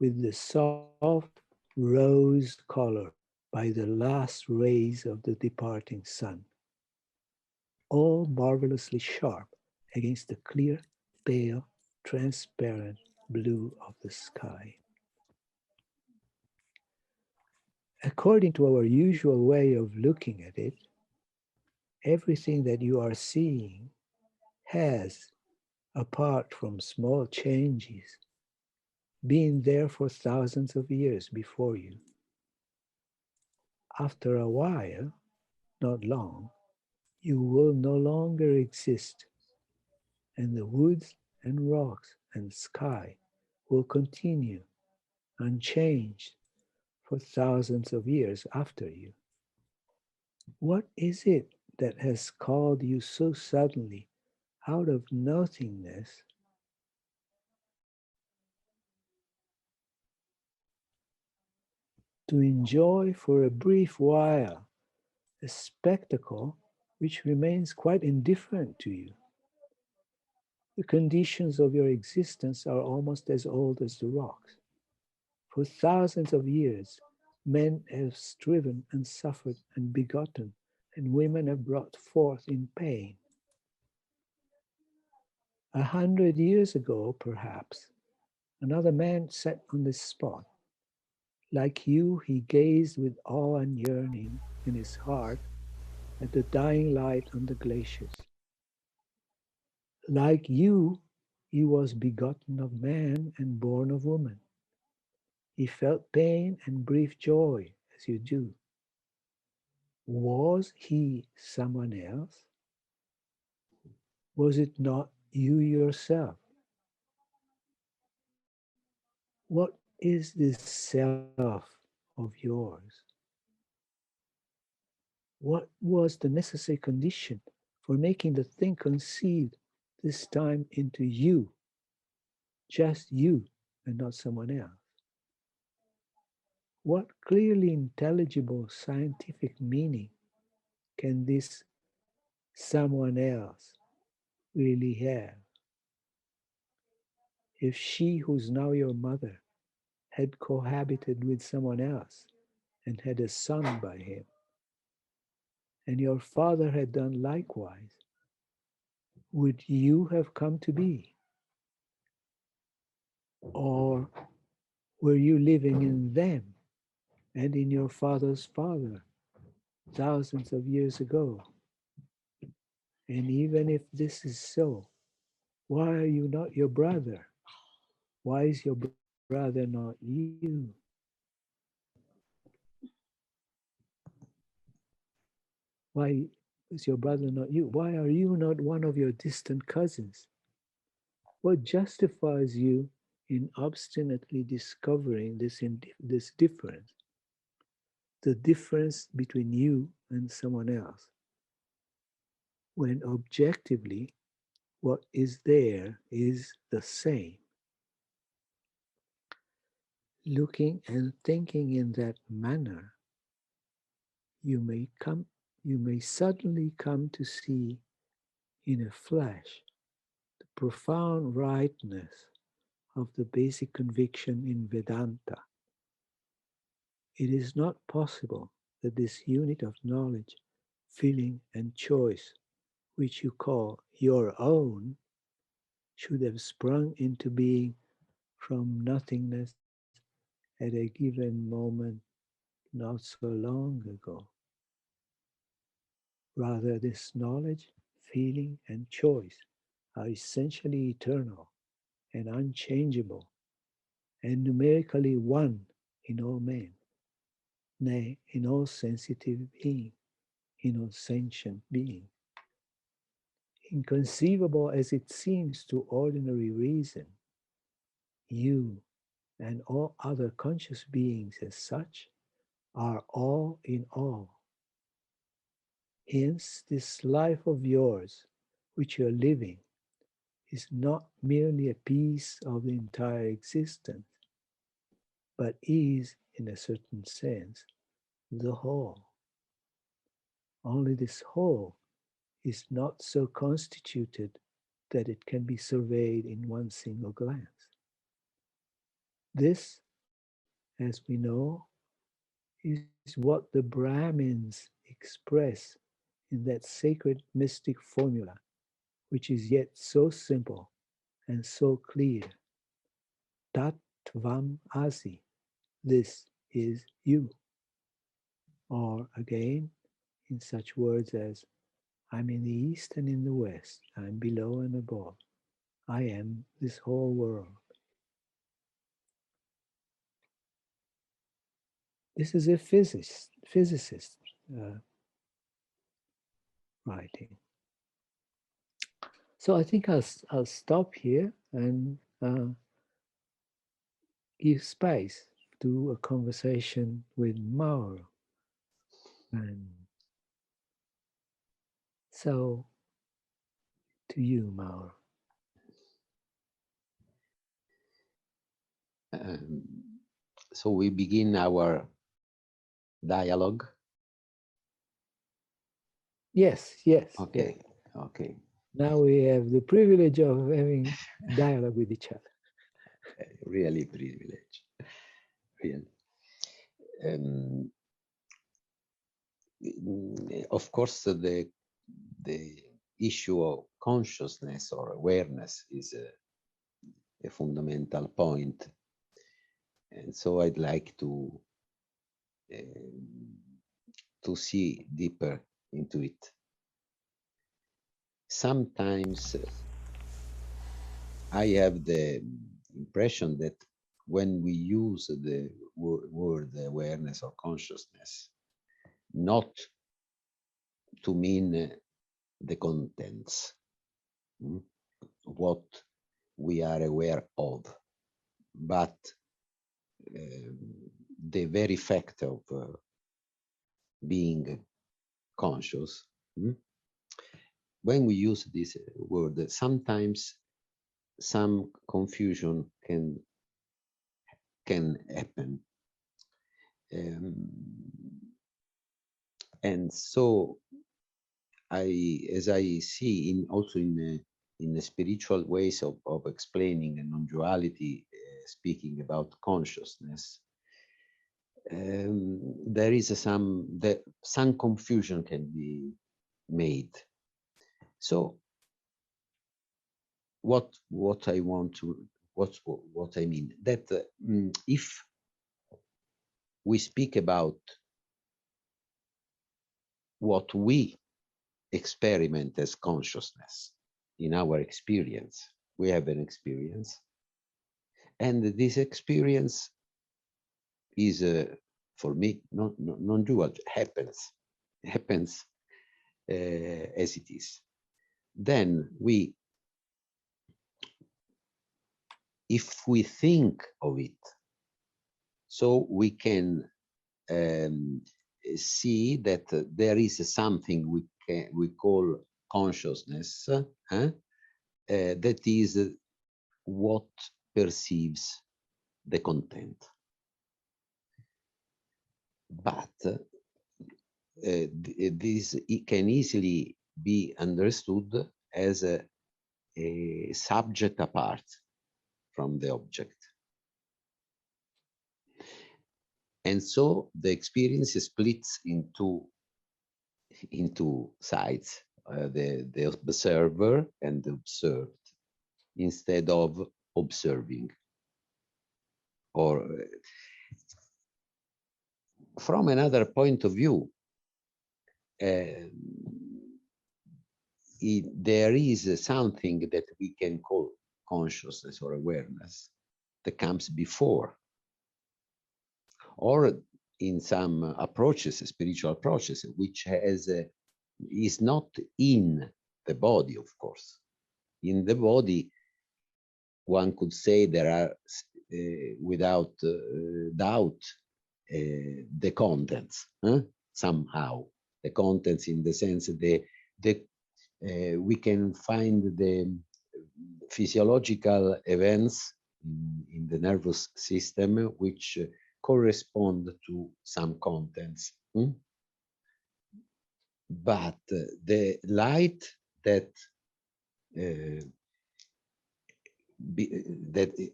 Speaker 2: with the soft rose color by the last rays of the departing sun, all marvelously sharp against the clear, pale, transparent blue of the sky. According to our usual way of looking at it, everything that you are seeing has, apart from small changes, been there for thousands of years before you. After a while, not long, you will no longer exist, and the woods and rocks and sky will continue unchanged for thousands of years after you. What is it that has called you so suddenly out of nothingness to enjoy for a brief while a spectacle which remains quite indifferent to you? The conditions of your existence are almost as old as the rocks. For thousands of years, men have striven and suffered and begotten, and women have brought forth in pain. 100 years ago, perhaps, another man sat on this spot. Like you, he gazed with awe and yearning in his heart at the dying light on the glaciers. Like you, he was begotten of man and born of woman. He felt pain and brief joy as you do. Was he someone else? Was it not you yourself? What is this self of yours? What was the necessary condition for making the thing conceived this time into you, just you and not someone else? What clearly intelligible scientific meaning can this someone else really have? If she who's now your mother had cohabited with someone else and had a son by him, and your father had done likewise, would you have come to be? Or were you living in them and in your father's father thousands of years ago? And even if this is so, why are you not your brother? Why is your brother not you? Why is your brother not you? Why are you not one of your distant cousins? What justifies you in obstinately discovering this difference, the difference between you and someone else, when objectively what is there is the same? Looking and thinking in that manner, you may suddenly come to see in a flash the profound rightness of the basic conviction in Vedanta. It is not possible that this unit of knowledge, feeling, and choice, which you call your own, should have sprung into being from nothingness at a given moment not so long ago. Rather, this knowledge, feeling, and choice are essentially eternal and unchangeable and numerically one in all men, nay, in all sensitive being, in all sentient being. inconceivable as it seems to ordinary reason, you and all other conscious beings as such are all in all. Hence, this life of yours, which you're living, is not merely a piece of the entire existence, but is, in a certain sense, the whole. Only this whole is not so constituted that it can be surveyed in one single glance. This, as we know, is what the Brahmins express in that sacred mystic formula, which is yet so simple and so clear. Tat Tvam Asi, this is you. Or again, in such words as, I'm in the east and in the west, I'm below and above, I am this whole world. This is a physicist writing. So I think I'll stop here and give space to a conversation with Mauro. And so, to you, Mauro.
Speaker 3: So we begin our dialogue.
Speaker 2: Yes, yes.
Speaker 3: Okay,
Speaker 2: yes.
Speaker 3: okay.
Speaker 2: Now we have the privilege of having dialogue with each other.
Speaker 3: Really privilege. Really. Of course, the issue of consciousness or awareness is a fundamental point, and so I'd like to see deeper into it. Sometimes I have the impression that when we use the word awareness or consciousness, not to mean the contents, what we are aware of, but the very fact of being conscious. When we use this word, sometimes some confusion can happen. And so as I see also in the spiritual ways of explaining non-duality, speaking about consciousness, there is some confusion can be made. So what I want to what I mean that if we speak about what we experiment as consciousness in our experience, we have an experience, and this experience is for me non-dual, happens as it is. Then if we think of it, so we can see that there is something we call consciousness, that is what perceives the content. But this can easily be understood as a subject apart from the object. And so the experience splits into sides, the observer and the observed, instead of observing. Or from another point of view, there is something that we can call consciousness or awareness that comes before, or in some approaches, spiritual approaches, which is not in the body, of course. In the body, one could say there are, without doubt, the contents, somehow. The contents in the sense we can find the physiological events in the nervous system which correspond to some contents. But the light that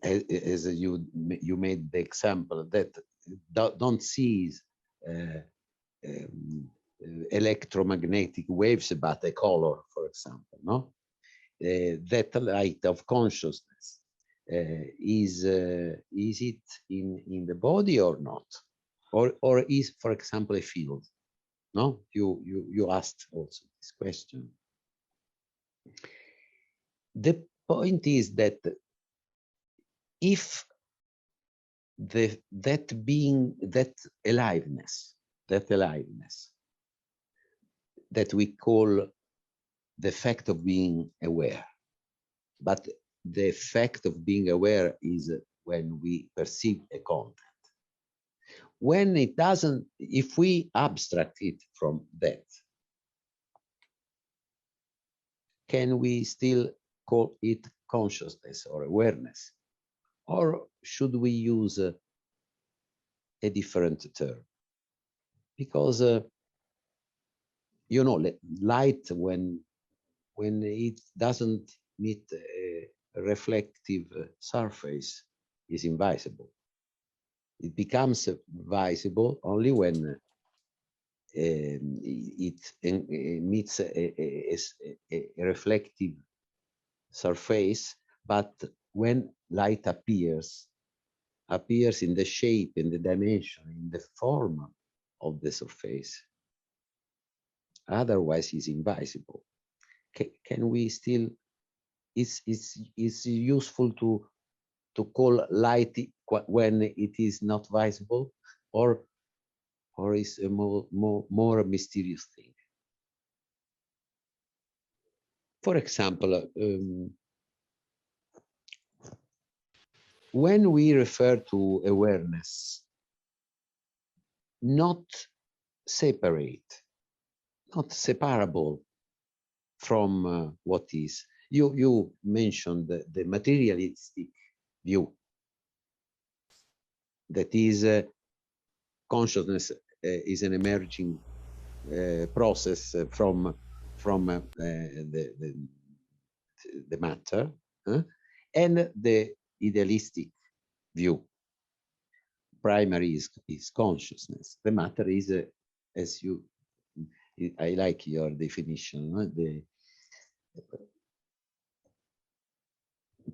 Speaker 3: as you made the example, that don't see electromagnetic waves but a color, for example, no? That light of consciousness, is it in the body or not, or is, for example, a field? No, you asked also this question. The point is that if that aliveness that we call the effect of being aware, but the effect of being aware is when we perceive a content. When it doesn't, if we abstract it from that, can we still call it consciousness or awareness? Or should we use a different term? Because, you know, light, when it doesn't meet a reflective surface, is invisible. It becomes visible only when it meets a reflective surface, but when light appears in the shape, in the dimension, in the form of the surface. Otherwise, it's invisible. Can we still? It's useful to call light when it is not visible, or is a more mysterious thing. For example, when we refer to awareness, not separate, not separable from what is. You mentioned the materialistic view, that is consciousness is an emerging process from the matter, and the idealistic view. Primary is consciousness. The matter is, as you, I like your definition.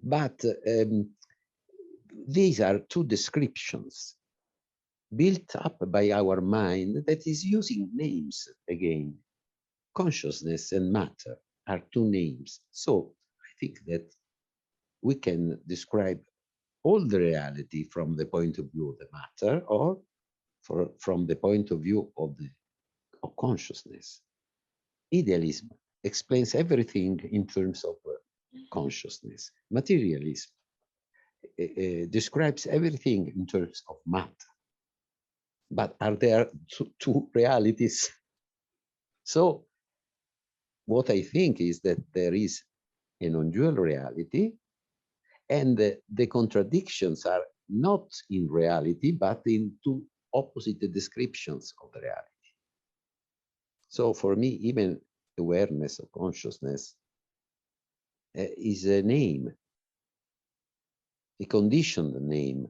Speaker 3: But these are two descriptions built up by our mind that is using names again. Consciousness and matter are two names. So I think that we can describe all the reality from the point of view of the matter, or from the point of view of consciousness. Idealism explains everything in terms of consciousness. Materialism describes everything in terms of matter. But are there two realities? So what I think is that there is a non-dual reality, and the contradictions are not in reality, but in two opposite descriptions of the reality. So for me, even awareness or consciousness is a name, a conditioned name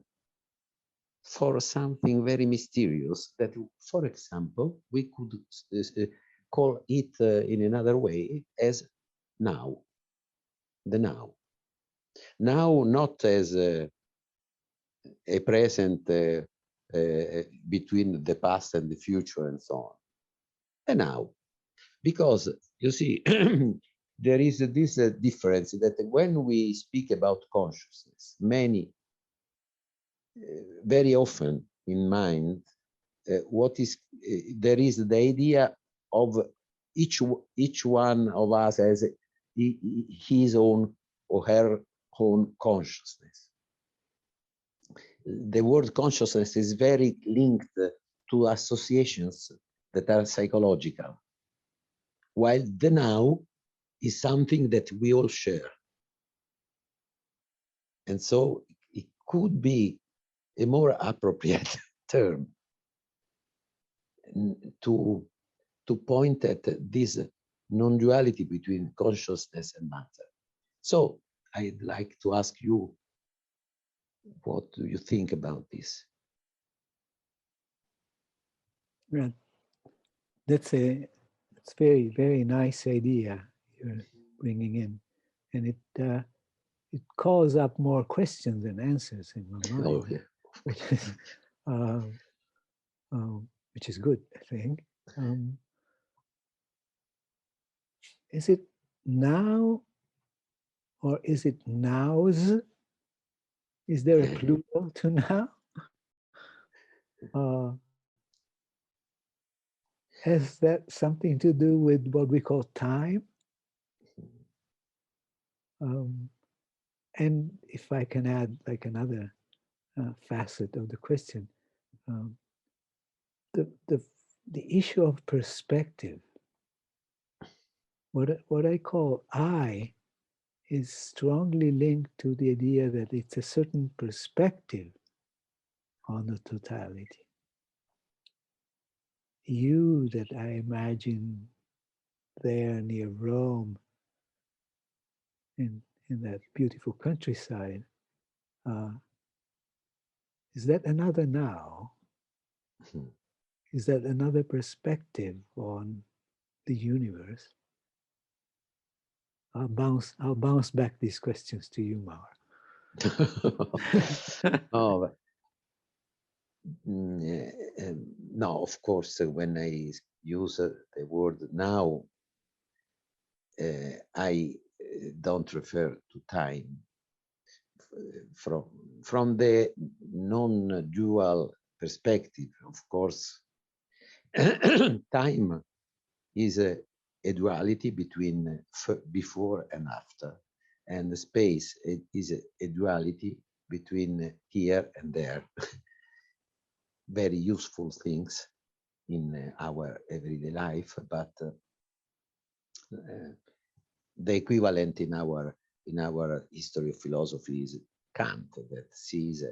Speaker 3: for something very mysterious that, for example, we could call it in another way as now, the now. Now, not as a present between the past and the future and so on. The now. Because, you see, there is this difference that when we speak about consciousness, very often in mind, there is the idea of each one of us has his own or her own consciousness. The word consciousness is very linked to associations that are psychological, while the now is something that we all share. And so it could be a more appropriate term to point at this non-duality between consciousness and matter. So I'd like to ask you, what do you think about this?
Speaker 2: Well, that's a very, very nice idea you're bringing in, and it calls up more questions than answers in my mind.
Speaker 3: Oh, yeah.
Speaker 2: Which is good, I think. Is it now or is it nows? Is there a plural to now? Has that something to do with what we call time? And if I can add like another facet of the question, the issue of perspective, what I call I, is strongly linked to the idea that it's a certain perspective on the totality. You that I imagine there near Rome, in that beautiful countryside, is that another now? Is that another perspective on the universe? I'll bounce back these questions to you, Mauro.
Speaker 3: Oh, no, of course, when I use the word now, I don't refer to time. From the non-dual perspective, of course, time is a duality between before and after, and the space is a duality between here and there. Very useful things in our everyday life, but the equivalent in our history of philosophy is Kant, that sees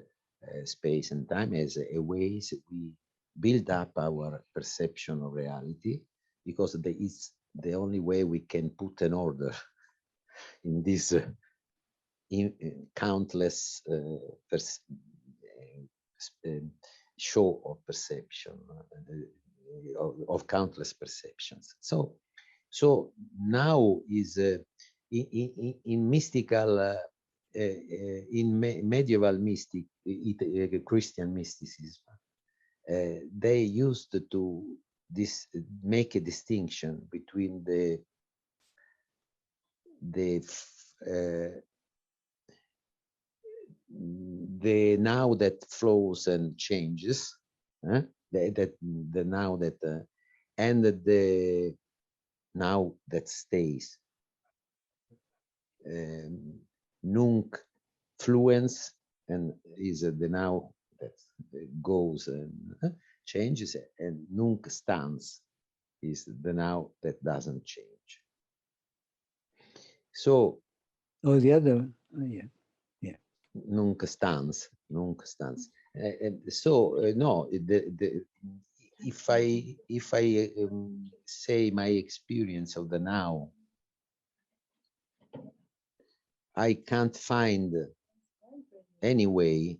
Speaker 3: space and time as a ways we build up our perception of reality, because it's the only way we can put an order in this countless show of perception, of countless perceptions. So now is in mystical, in medieval Christian mysticism, they used to make a distinction between the now that flows and changes, the now that and the now that stays. Nunc fluens, and is the now that goes and changes, and nunc stans is the now that doesn't change. So,
Speaker 2: the other, yeah.
Speaker 3: Nunc stans. And so no, if I say my experience of the now, I can't find any way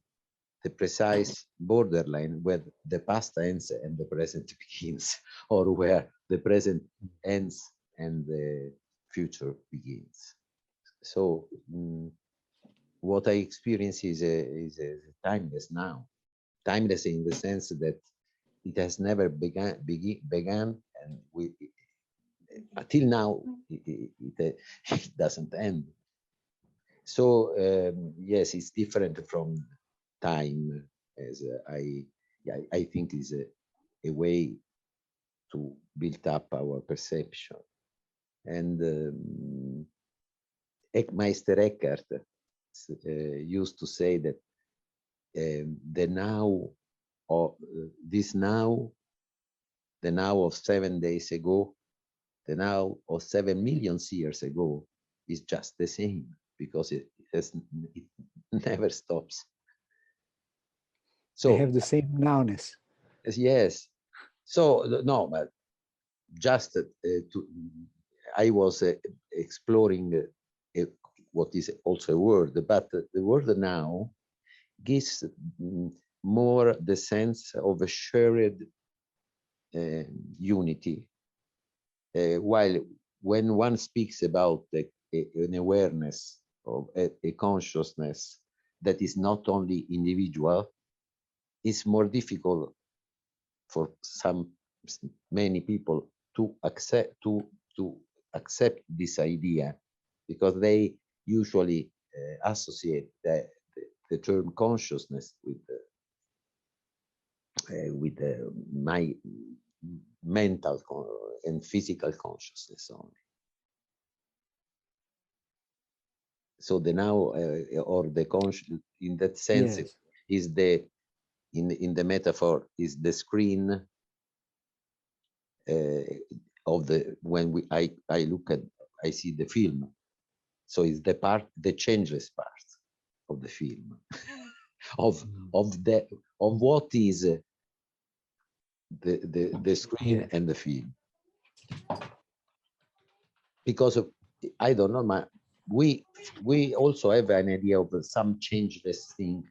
Speaker 3: the precise borderline where the past ends and the present begins, or where the present ends and the future begins. So what I experience is a timeless now. Timeless in the sense that it has never began, and until now it doesn't end. So yes, it's different from time, as I think is a way to build up our perception. And Meister Eckhart used to say that the now of this now, the now of 7 days ago, the now of 7 million years ago is just the same, because it never stops. So
Speaker 2: they have the same nowness.
Speaker 3: yes. So no, but just I was exploring what is also a word, but the word now gives more the sense of a shared unity, while when one speaks about an awareness of a consciousness that is not only individual, it's more difficult for many people to accept this idea, because they usually associate the term consciousness with my mental and physical consciousness only. So the now or the conscious, in that sense,
Speaker 2: Yes.
Speaker 3: is the in the metaphor is the screen of the when I look at, I see the film. So it's the part, the changeless part of the film, of what is the screen,
Speaker 2: Yes.
Speaker 3: and the film. Because of, I don't know, we also have an idea of some changeless thing.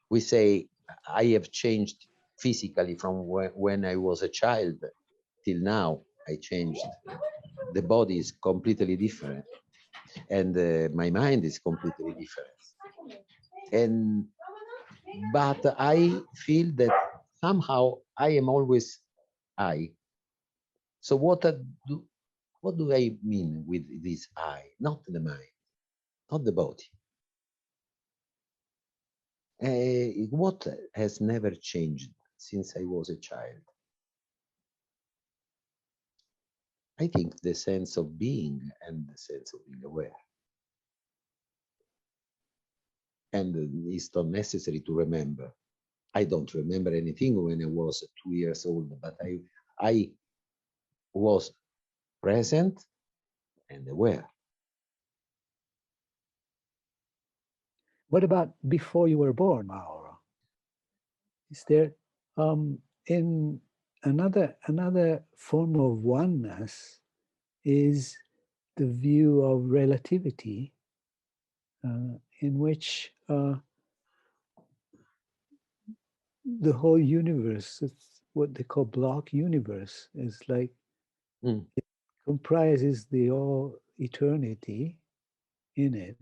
Speaker 3: We say, I have changed physically from when I was a child till now. I changed. The body is completely different, and my mind is completely different. And but I feel that somehow I am always I. So what do I mean with this I? Not the mind, not the body. What has never changed since I was a child? I think the sense of being and the sense of being aware. And it's not necessary to remember. I don't remember anything when I was 2 years old, but I was present and aware.
Speaker 2: What about before you were born, Mauro? Is there in another form of oneness is the view of relativity, in which the whole universe, it's what they call block universe, is like it comprises the all eternity in it.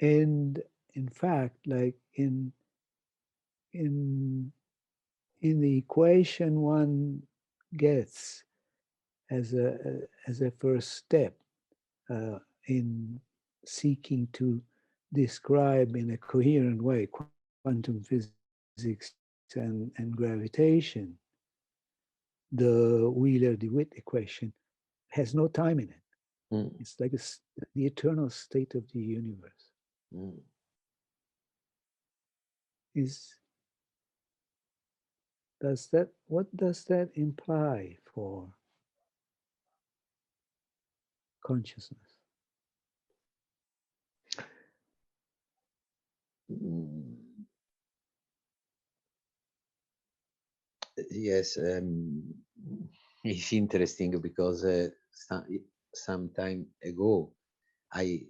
Speaker 2: And in fact, like in the equation one gets as a first step in seeking to describe in a coherent way quantum physics and gravitation, the Wheeler-DeWitt equation has no time in it. It's like the eternal state of the universe. What does that imply for consciousness?
Speaker 3: Yes, it's interesting because some time ago, I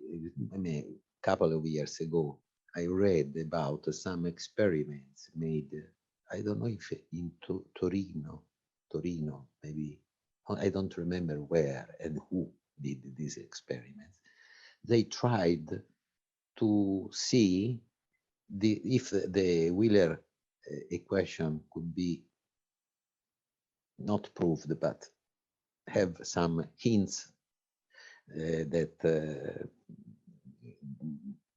Speaker 3: mean, a couple of years ago, I read about some experiments made. I don't know if in Torino, maybe. I don't remember where and who did these experiments. They tried to see if the Wheeler equation could be not proved, but have some hints that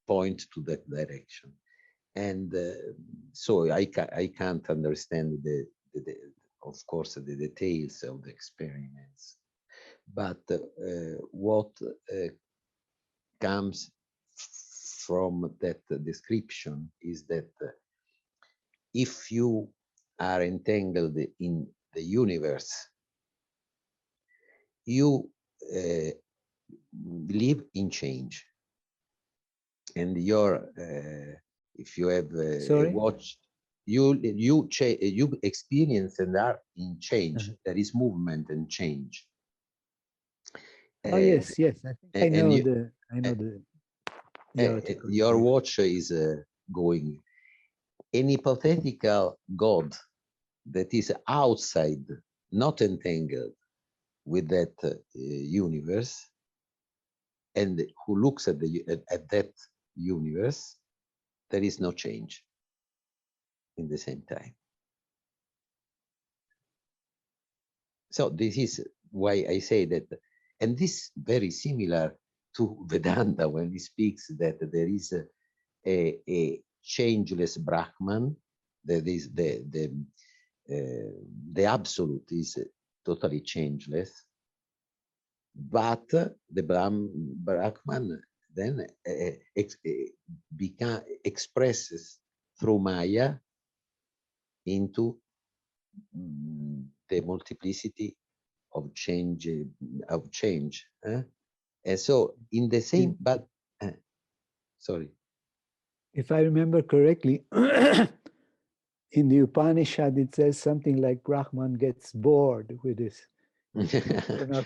Speaker 3: point to that direction. And so I can't understand of course, the details of the experiments, but what comes from that description is that if you are entangled in the universe, you live in change, and your if you have a watch, you experience and are in change. There is movement and change.
Speaker 2: Oh yes, yes. I know the article.
Speaker 3: Your watch is going. Any hypothetical God that is outside, not entangled with that universe, and who looks at that universe, there is no change in the same time. So this is why I say that, and this very similar to Vedanta when he speaks that there is a changeless Brahman, that is the absolute is totally changeless, but the Brahman then expresses through Maya into the multiplicity of change, and so in the same, but sorry.
Speaker 2: If I remember correctly, in the Upanishad, it says something like Brahman gets bored with this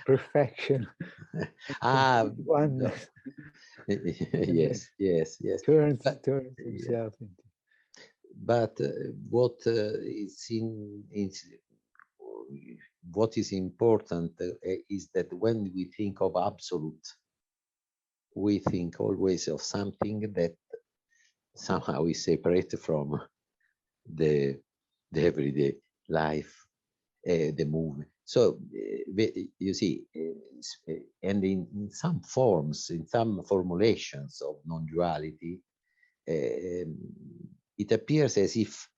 Speaker 2: perfection. Oneness.
Speaker 3: Yes.
Speaker 2: Turns himself into.
Speaker 3: But what is important is that when we think of absolute, we think always of something that somehow is separate from the everyday life, the movement. So you see, and in some forms, in some formulations of non-duality, it appears as if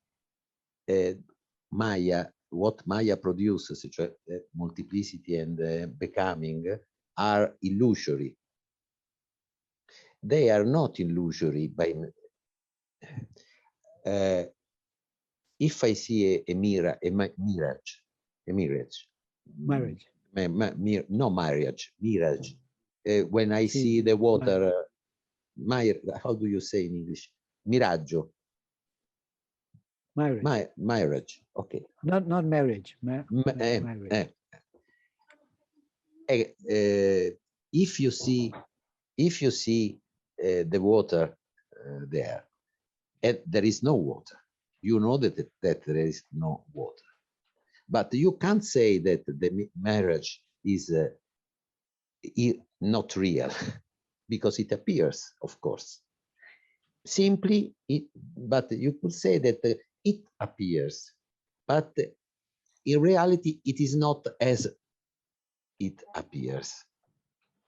Speaker 3: Maya, what Maya produces, multiplicity and becoming, are illusory. They are not illusory by. If I see a mirage, when I see the water, how do you say in English? Miraggio. Mirage. Okay.
Speaker 2: Not marriage. Marriage.
Speaker 3: If you see the water there, and there is no water, you know that there is no water. But you can't say that the marriage is not real, because it appears, of course. Simply, but you could say that it appears, but in reality, it is not as it appears.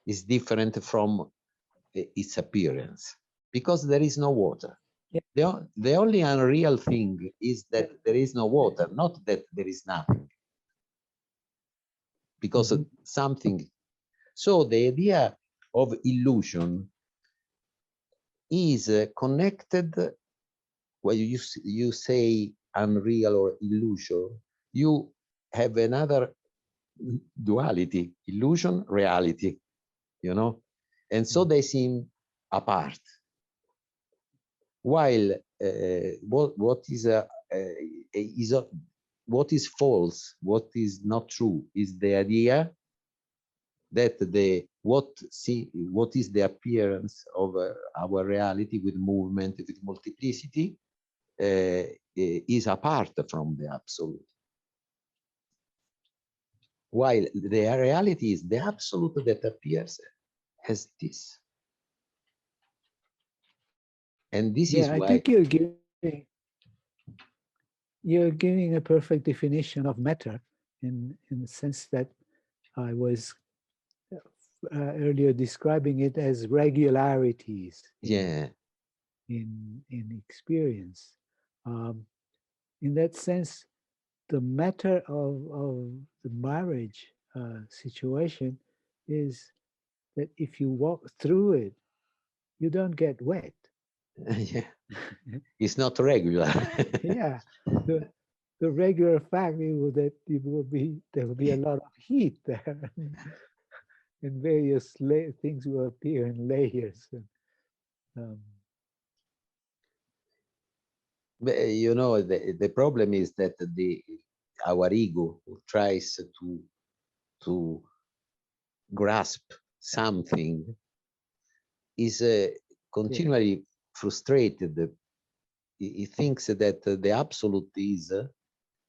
Speaker 3: It's different from its appearance, because there is no water. Yeah. The only unreal thing is that there is no water, not that there is nothing. Because something. So the idea of illusion is connected. When you say unreal or illusion, you have another duality: illusion, reality. You know, and so they seem apart. While what is false, what is not true, is the idea that what is the appearance of our reality with movement, with multiplicity, is apart from the absolute. While the reality is the absolute that appears as this. And this is why
Speaker 2: I think you're giving a perfect definition of matter, in the sense that I was earlier describing it as regularities.
Speaker 3: Yeah.
Speaker 2: in experience. In that sense, the matter of the marriage situation is that if you walk through it, you don't get wet.
Speaker 3: Yeah, it's not regular.
Speaker 2: Yeah, the regular fact is that there will be a lot of heat there, and various things will appear in layers. Um,
Speaker 3: But, you know, the problem is that our ego tries to grasp something is
Speaker 2: yeah,
Speaker 3: continually frustrated. He thinks that the absolute is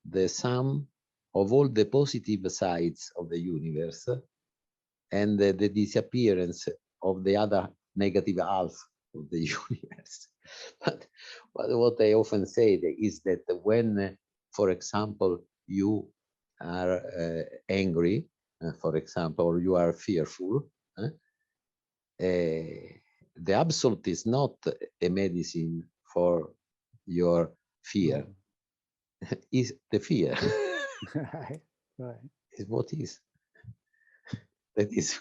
Speaker 3: the sum of all the positive sides of the universe and the disappearance of the other negative half of the universe. But what I often say is that when, for example, you are angry, for example, or you are fearful, the absolute is not a medicine for your fear.
Speaker 2: mm.
Speaker 3: Is the fear.
Speaker 2: Right, right.
Speaker 3: Is what is. That is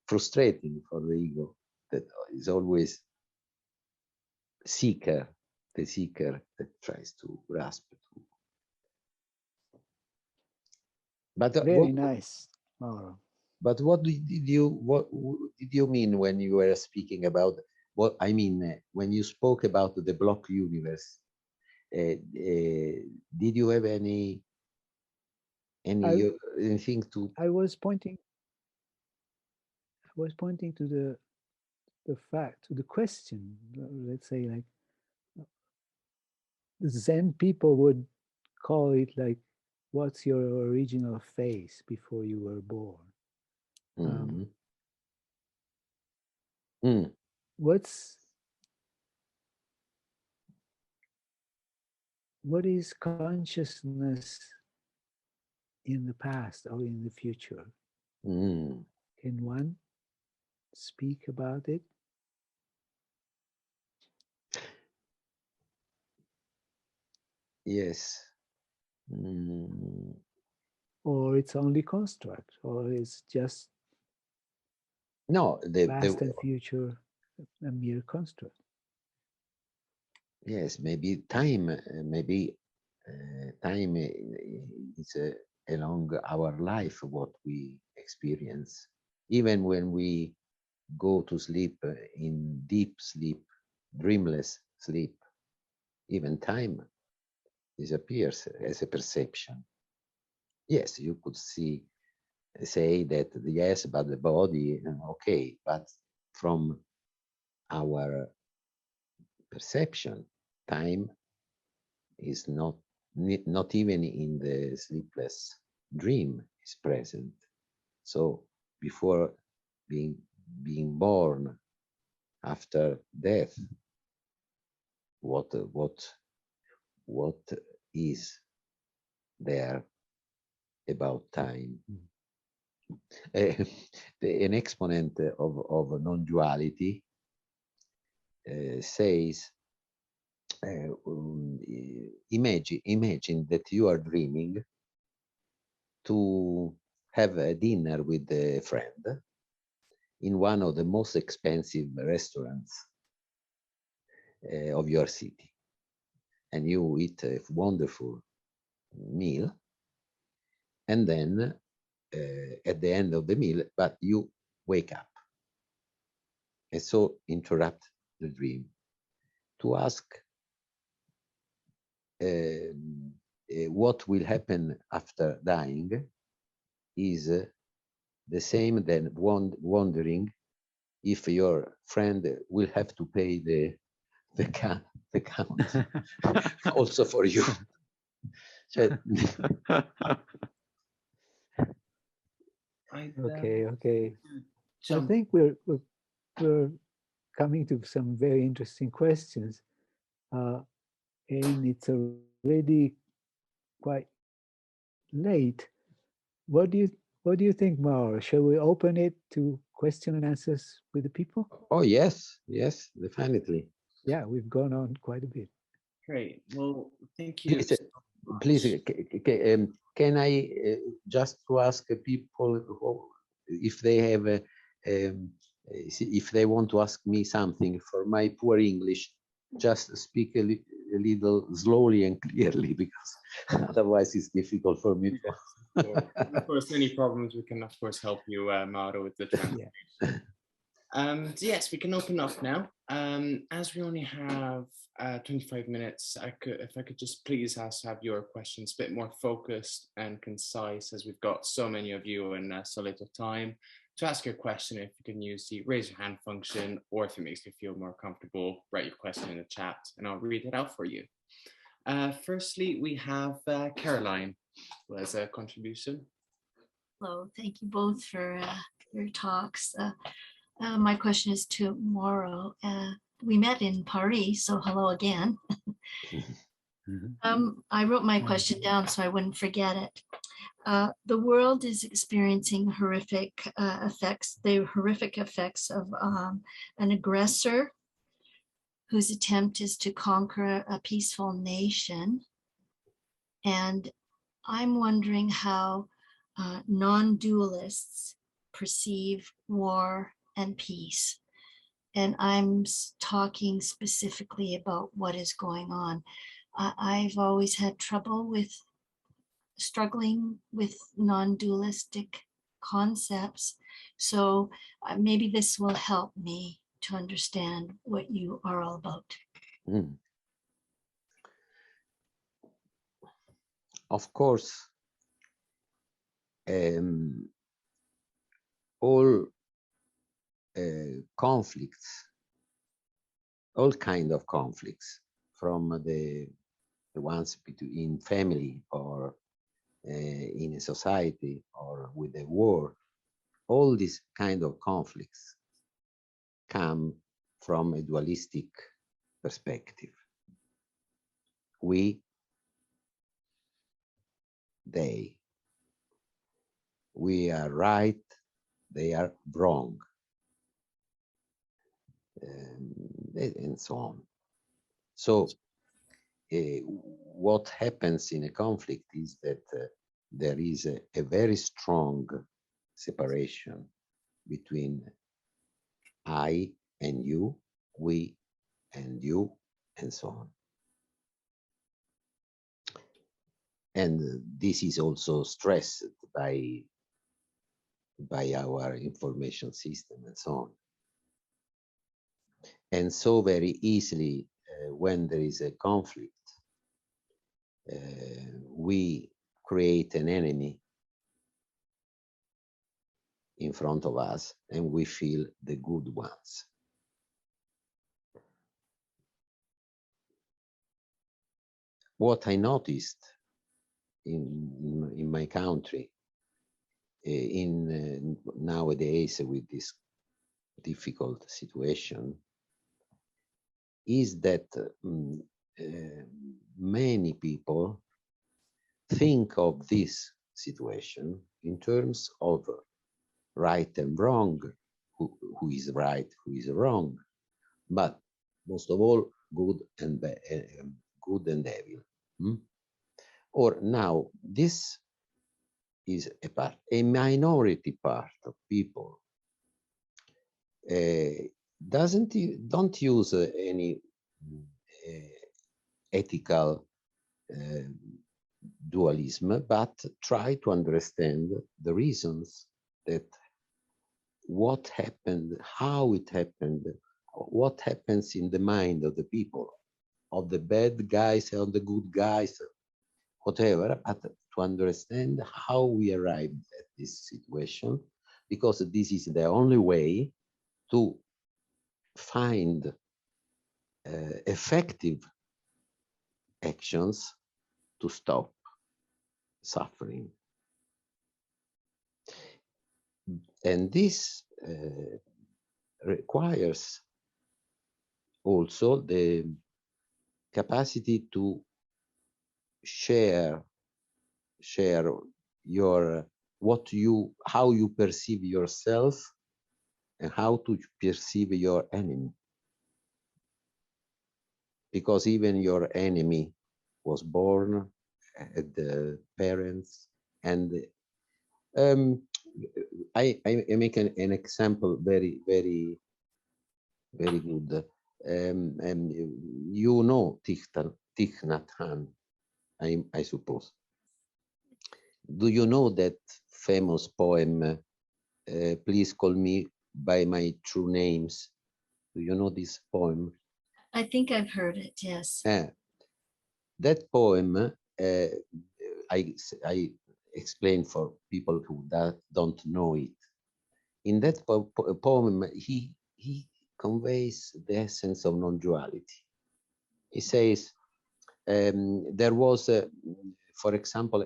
Speaker 3: frustrating for the ego. That is always seeker, the seeker that tries to grasp. But
Speaker 2: Very nice, Mauro.
Speaker 3: but what did you mean when you were speaking about what I mean when you spoke about the block universe? Did you have
Speaker 2: I
Speaker 3: anything to?
Speaker 2: I was pointing to the fact, to the question. Let's say, like, the Zen people would call it like, what's your original face before you were born?
Speaker 3: Mm, mm,
Speaker 2: What's what is consciousness in the past or in the future?
Speaker 3: mm.
Speaker 2: Can one speak about it?
Speaker 3: Yes. Mm.
Speaker 2: Or it's only construct, or it's just
Speaker 3: No,
Speaker 2: past and future a mere construct?
Speaker 3: yes, maybe time, maybe time is along our life what we experience. Even when we go to sleep in deep sleep, dreamless sleep, even time disappears as a perception. Yes, you could say that yes, but the body, okay, but from our perception, time is not even in the sleepless dream is present. So before being born, after death, what is there about time? Uh, an exponent of non-duality says, imagine that you are dreaming to have a dinner with a friend in one of the most expensive restaurants of your city, and you eat a wonderful meal, and then at the end of the meal, but you wake up, and so interrupt the dream to ask what will happen after dying is the same than wondering if your friend will have to pay the count also for you.
Speaker 2: Okay, okay. I
Speaker 1: Jump.
Speaker 2: think we're coming to some very interesting questions, and it's already quite late. What do you think, Mauro? Shall we open it to question and answers with the people?
Speaker 3: Oh yes, yes, definitely.
Speaker 2: Yeah, we've gone on quite a bit.
Speaker 1: Great. Well, thank you
Speaker 3: Please,
Speaker 1: so much.
Speaker 3: please, can I just to ask people if they have, if they want to ask me something for my poor English, just speak a little slowly and clearly, because otherwise it's difficult for me to.
Speaker 1: Of course, any problems, we can of course help you, Mauro, with the translation.
Speaker 2: Yeah.
Speaker 1: So yes, we can open up now. As we only have 25 minutes, if I could just please have your questions a bit more focused and concise, as we've got so many of you and so little time. To ask your question, if you can use the raise your hand function, or if it makes you feel more comfortable, write your question in the chat and I'll read it out for you. Firstly, we have Caroline, who has a contribution.
Speaker 4: Hello, thank you both for your talks. My question is to Mauro. We met in Paris, so hello again. I wrote my question down so I wouldn't forget it. The world is experiencing horrific effects, the horrific effects of an aggressor whose attempt is to conquer a peaceful nation. And I'm wondering how non-dualists perceive war and peace. And I'm talking specifically about what is going on. I've always had trouble with struggling with non-dualistic concepts. So maybe this will help me to understand what you are all about.
Speaker 3: Of course, all conflicts, all kind of conflicts, from the ones between family or in a society or with a war, all these kind of conflicts come from a dualistic perspective. We, they. We are right, they are wrong, and so on. So what happens in a conflict is that there is a very strong separation between I and you, we and you, and so on. And this is also stressed by our information system and so on. And so very easily, when there is a conflict, we create an enemy in front of us and we feel the good ones. What I noticed in my country, nowadays with this difficult situation, is that many people think of this situation in terms of right and wrong, who is right, who is wrong, but most of all, good and evil. Or now, this is a minority part of people don't use any ethical dualism, but try to understand the reasons that what happened, how it happened, what happens in the mind of the people, of the bad guys and the good guys, whatever, but to understand how we arrived at this situation, because this is the only way to find effective actions to stop suffering. And this requires also the capacity to share your how you perceive yourself and how to perceive your enemy. because even your enemy was born, had parents, and I make an example very good. And you know Thich Nhat Hanh, I suppose. Do you know that famous poem, Please Call Me by My True Names? Do you know this poem?
Speaker 4: I think I've heard it, yes.
Speaker 3: That poem, I explain for people who don't know it. In that poem, he conveys the essence of non-duality. He says, there was, for example,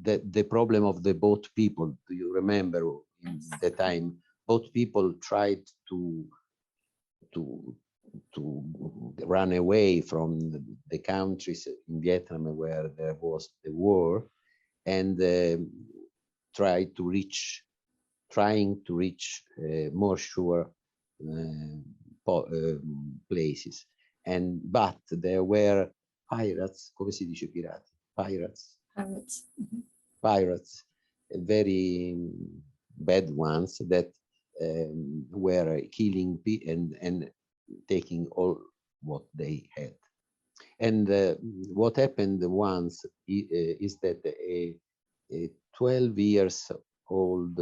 Speaker 3: the problem of the boat people. Do you remember in the time boat people tried to run away from the countries in Vietnam where there was the war, and trying to reach more sure places. But there were pirates, come si dice pirati? Pirates.
Speaker 4: Pirates.
Speaker 3: Pirates, very bad ones that were killing and taking all what they had. And what happened once is that a 12 years old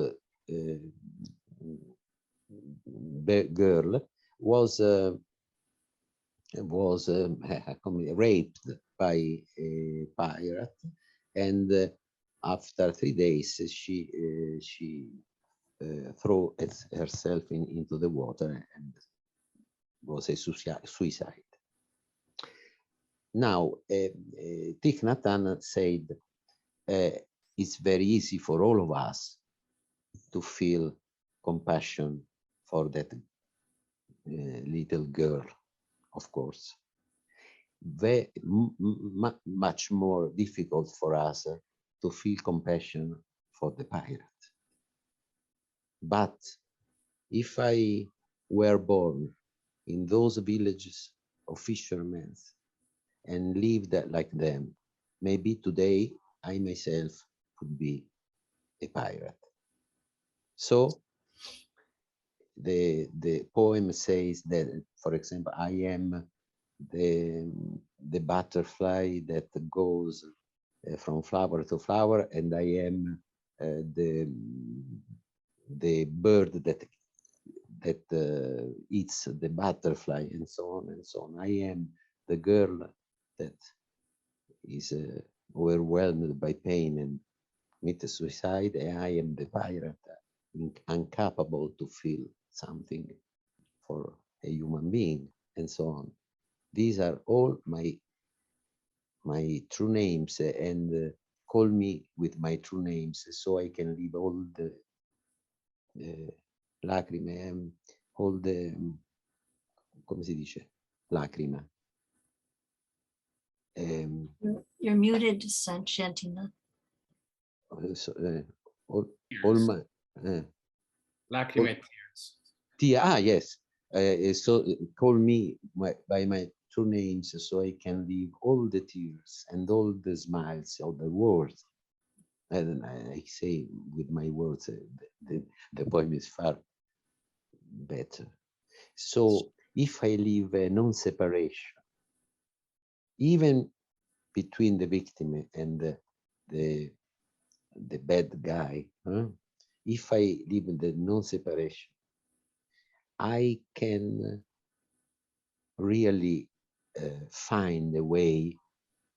Speaker 3: girl was raped by a pirate, and after 3 days she threw herself into the water and was a suicide. Now, Thich Nhat Hanh said, it's very easy for all of us to feel compassion for that little girl, of course. Much more difficult for us to feel compassion for the pirate. But if I were born in those villages of fishermen and lived like them, maybe today I myself could be a pirate. So the poem says that, for example, I am the butterfly that goes from flower to flower, and I am the bird that eats the butterfly, and so on and so on. I am the girl that is overwhelmed by pain and commits suicide, and I am the pirate, incapable to feel something for a human being, and so on. These are all my true names, and call me with my true names so I can leave all the lacrime, all the, come si dice, lacrima.
Speaker 4: You're muted, Shantena.
Speaker 3: So, all my
Speaker 1: lacrime tears.
Speaker 3: Yes. So call me by my true names so I can leave all the tears and all the smiles of the world. And I say with my words, the poem is far better. So if I leave a non-separation, even between the victim and the bad guy, if I live in the non-separation, I can really find a way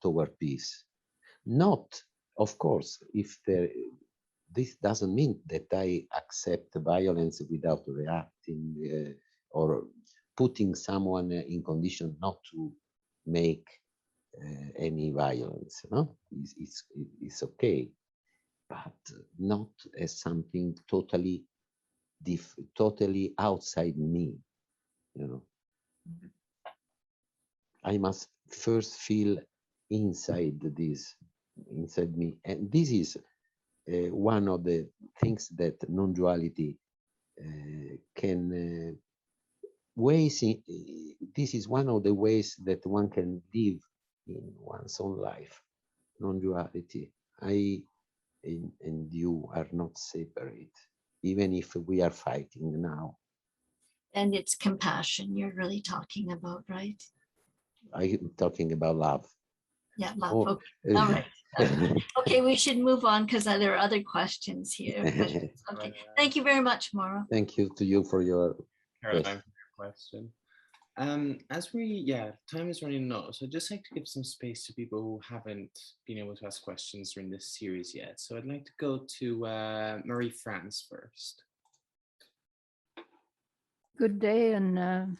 Speaker 3: toward peace. Not, of course, if this doesn't mean that I accept violence without reacting or putting someone in condition not to make any violence. No, it's okay, but not as something totally outside me. You know, I must first feel inside me, and this is one of the things that non-duality can ways, this is one of the ways that one can live in one's own life, non-duality. I and you are not separate, even if we are fighting now.
Speaker 4: And it's compassion you're really talking about, right?
Speaker 3: I'm talking about love.
Speaker 4: Yeah, love.
Speaker 3: Oh.
Speaker 4: Okay. All right. Okay, we should move on because there are other questions here. Okay. Thank you very much, Mauro.
Speaker 3: Thank you to you for your
Speaker 1: question. As we, time is running low, so I'd just like to give some space to people who haven't been able to ask questions during this series yet. So I'd like to go to Marie-France first.
Speaker 5: Good day, and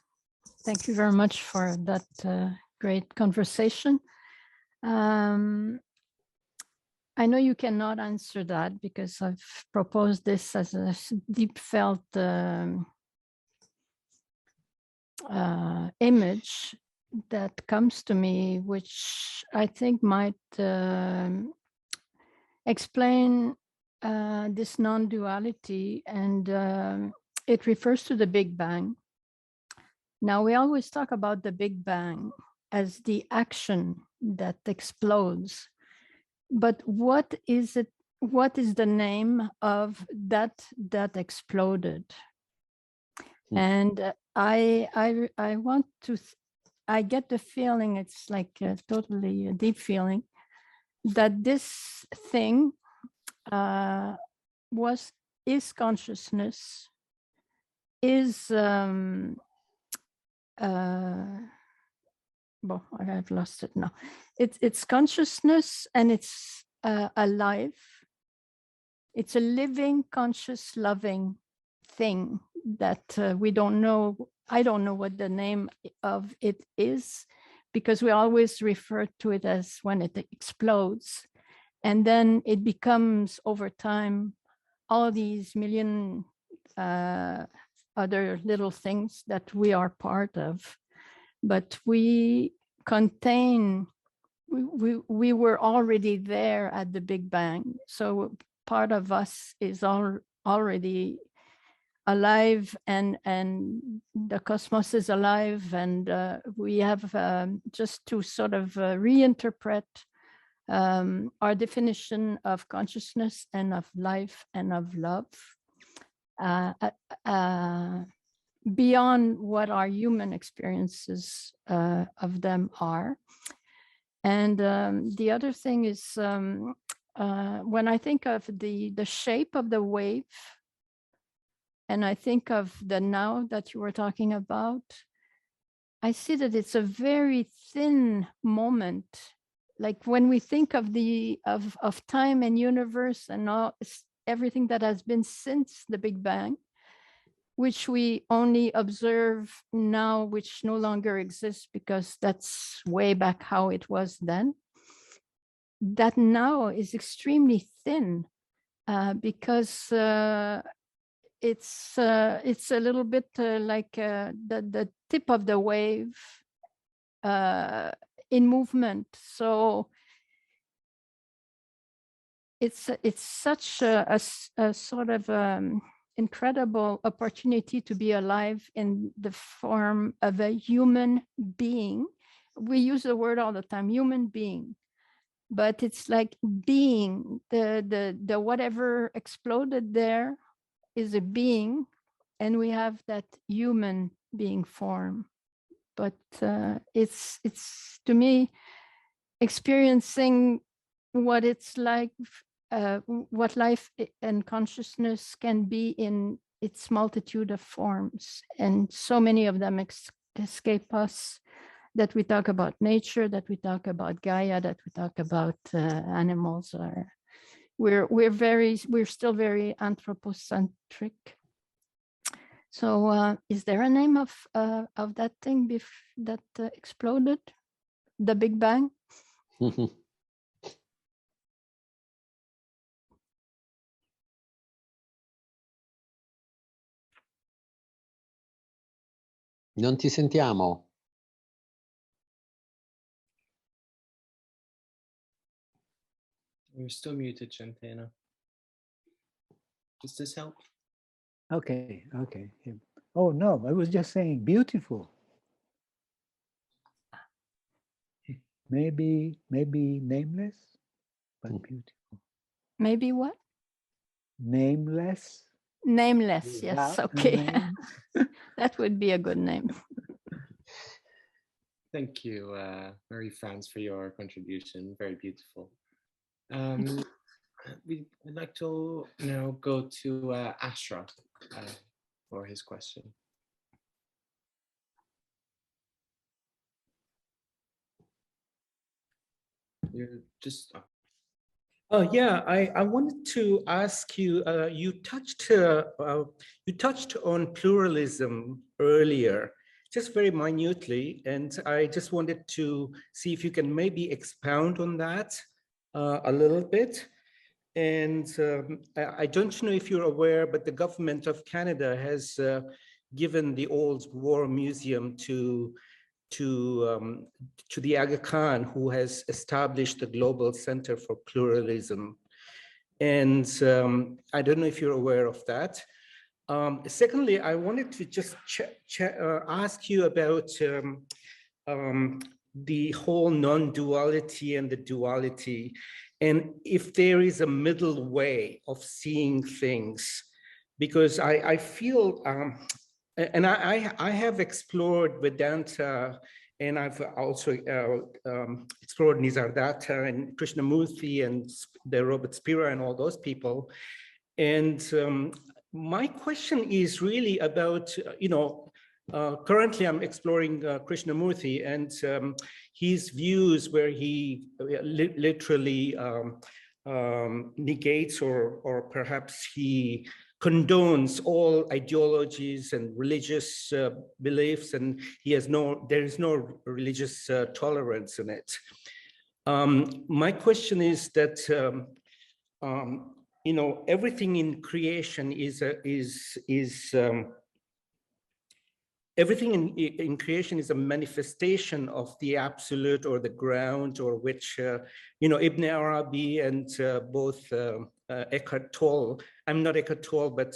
Speaker 5: thank you very much for that great conversation. I know you cannot answer that because I've proposed this as a deep felt image that comes to me, which I think might explain this non-duality, and it refers to the Big Bang. Now, we always talk about the Big Bang as the action that explodes, but what is it? What is the name of that exploded? And I want to, I get the feeling, it's like totally a deep feeling, that this thing is consciousness, is well, I've lost it now. It's consciousness, and it's alive. It's a living, conscious, loving thing that we don't know. I don't know what the name of it is, because we always refer to it as when it explodes. And then it becomes, over time, all these million other little things that we are part of. But we contain, we were already there at the Big Bang. So part of us is already alive, and the cosmos is alive, and we have just to sort of reinterpret our definition of consciousness and of life and of love beyond what our human experiences of them are. And the other thing is, when I think of the shape of the wave, and I think of the now that you were talking about, I see that it's a very thin moment. Like when we think of of time and universe and everything that has been since the Big Bang, which we only observe now, which no longer exists because that's way back how it was then. That now is extremely thin because it's a little bit like the tip of the wave in movement. So it's such a sort of incredible opportunity to be alive in the form of a human being. We use the word all the time, human being, but it's like being, the whatever exploded there is a being, and we have that human being form. But it's to me experiencing what it's like, what life and consciousness can be in its multitude of forms, and so many of them escape us, that we talk about nature, that we talk about Gaia, that we talk about animals. We're still very anthropocentric. So is there a name of that thing that exploded, the Big Bang?
Speaker 3: Non ti sentiamo.
Speaker 1: You're still muted, Shantena. Does this help?
Speaker 2: Okay. Oh no, I was just saying beautiful. Maybe nameless, but beautiful.
Speaker 5: Maybe what?
Speaker 2: Nameless.
Speaker 5: Nameless, yes,
Speaker 2: Without a
Speaker 5: okay.
Speaker 2: name.
Speaker 5: That would be a good name.
Speaker 1: Thank you, Marie-France, for your contribution. Very beautiful. I'd like to now go to Ashra for his question. You're just...
Speaker 6: Yeah, I wanted to ask you, you touched on pluralism earlier, just very minutely, and I just wanted to see if you can maybe expound on that a little bit. And I don't know if you're aware, but the government of Canada has given the Old War Museum to the Aga Khan, who has established the Global Center for Pluralism. And I don't know if you're aware of that. Secondly, I wanted to just ask you about the whole non-duality and the duality, and if there is a middle way of seeing things, because I feel, and I have explored Vedanta, and I've also explored Nisargadatta and Krishnamurti and the Robert Spira and all those people. And my question is really about, currently I'm exploring Krishnamurti and his views where he literally negates or perhaps he condones all ideologies and religious beliefs, and there is no religious tolerance in it. My question is that everything in creation everything in creation is a manifestation of the absolute or the ground, or which Ibn Arabi and both Eckhart Tolle, I'm not Eckhart Tolle, but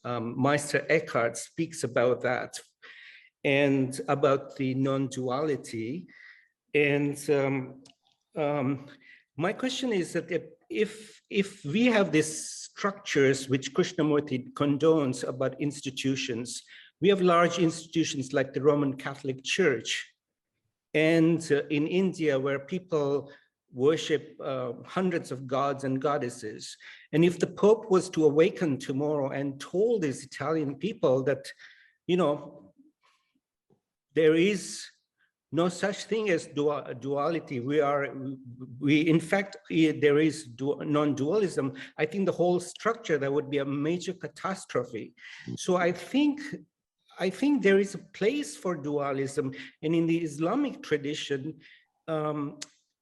Speaker 6: Meister Eckhart speaks about that and about the non-duality. And my question is that if we have these structures which Krishnamurti condones about institutions, we have large institutions like the Roman Catholic Church, and in India where people worship hundreds of gods and goddesses. And if the Pope was to awaken tomorrow and told these Italian people that, there is no such thing as duality. In fact, there is non-dualism. I think the whole structure, that would be a major catastrophe. So I think there is a place for dualism. And in the Islamic tradition,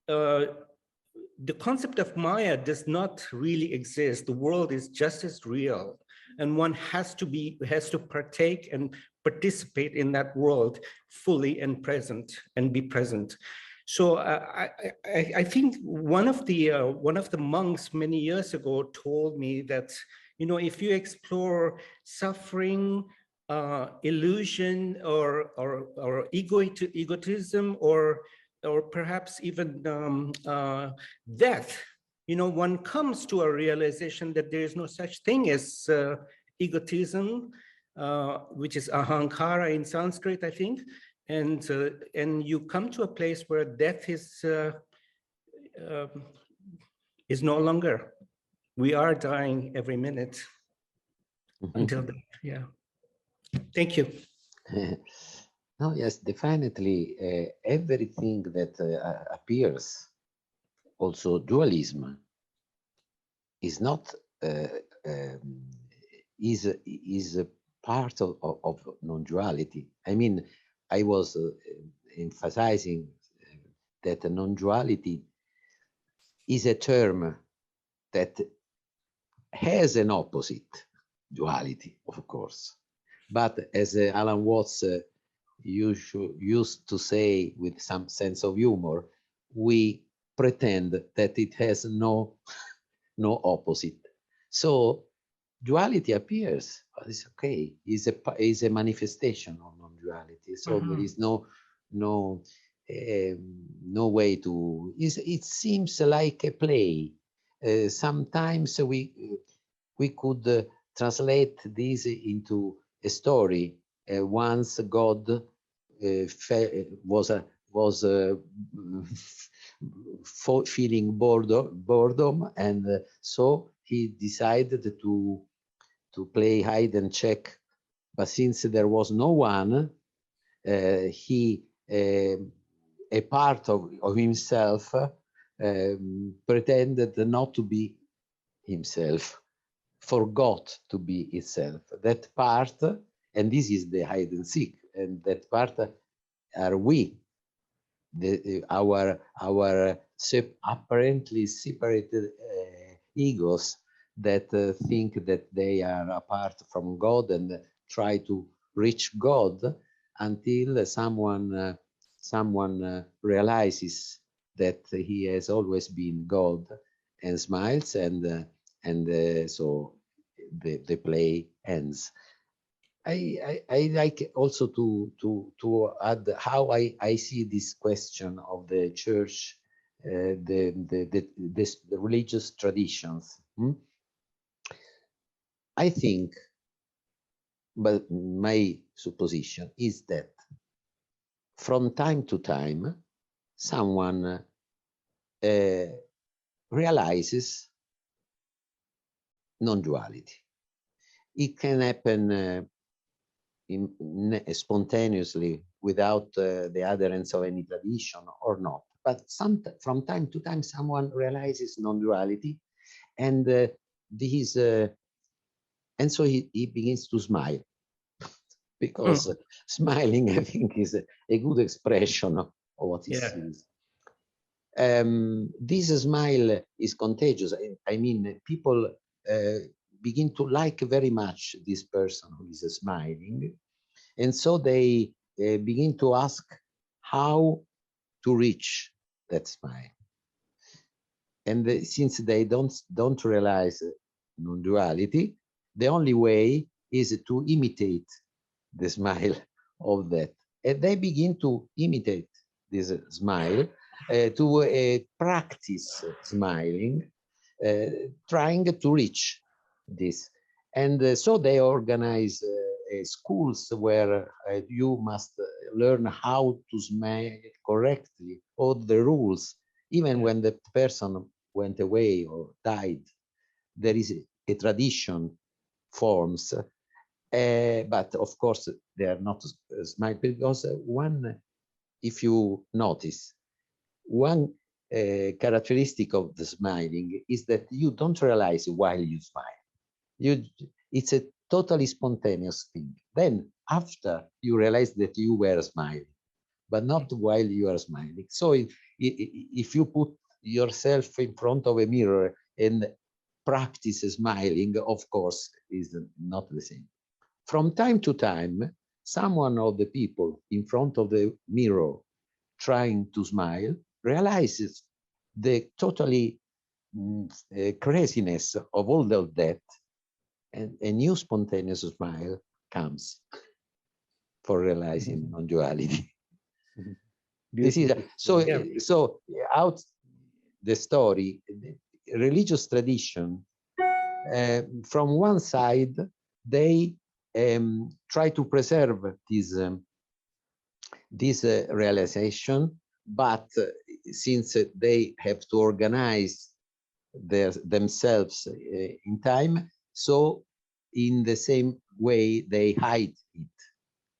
Speaker 6: the concept of Maya does not really exist. The world is just as real. And one has to partake and participate in that world fully and be present. So I think one of the monks many years ago told me that, if you explore suffering, illusion, or egotism, or perhaps even death, one comes to a realization that there is no such thing as egotism, which is ahankara in Sanskrit, I think, and you come to a place where death is no longer. We are dying every minute until death. Yeah. Thank you.
Speaker 3: No, yes, definitely. Everything that appears, also dualism, is not is a part of non-duality. I mean, I was emphasizing that non-duality is a term that has an opposite, duality, of course. But as Alan Watts used to say with some sense of humor, we pretend that it has no opposite. So duality appears but it's okay. Is a manifestation of non-duality. So there is no way to. It seems like a play. Sometimes we could translate this into a story. Once God was feeling boredom, and so he decided to play hide and check. But since there was no one, he a part of himself pretended not to be himself, forgot to be itself. That part, and this is the hide and seek, and that part are we, our apparently separated egos that think that they are apart from God and try to reach God until someone realizes that he has always been God and smiles, and so the play ends. I like also to add how I see this question of the church, the religious traditions. I think, but my supposition is that from time to time, someone realizes non-duality. It can happen spontaneously without the adherence of any tradition or not. But from time to time, someone realizes non-duality, and and so he begins to smile, because smiling, I think, is a good expression of what he sees. This smile is contagious. I mean, people begin to like very much this person who is smiling, and so they begin to ask how to reach that smile. And since they don't realize non-duality, the only way is to imitate the smile of that. And they begin to imitate this smile, to practice smiling, trying to reach this. And so they organize schools where you must learn how to smile correctly, all the rules. Even when the person went away or died, there is a tradition forms. But of course, they are not smile, because if you notice, one characteristic of the smiling is that you don't realize while you smile. It's a totally spontaneous thing. Then after you realize that you were smiling, but not while you are smiling. So if you put yourself in front of a mirror and practice smiling, of course, is not the same. From time to time, someone of the people in front of the mirror trying to smile realizes the totally craziness of all of that, and a new spontaneous smile comes for realizing non-duality. This is so out the story, the religious tradition. From one side, they try to preserve this realization, but since they have to organize themselves in time, so in the same way they hide it.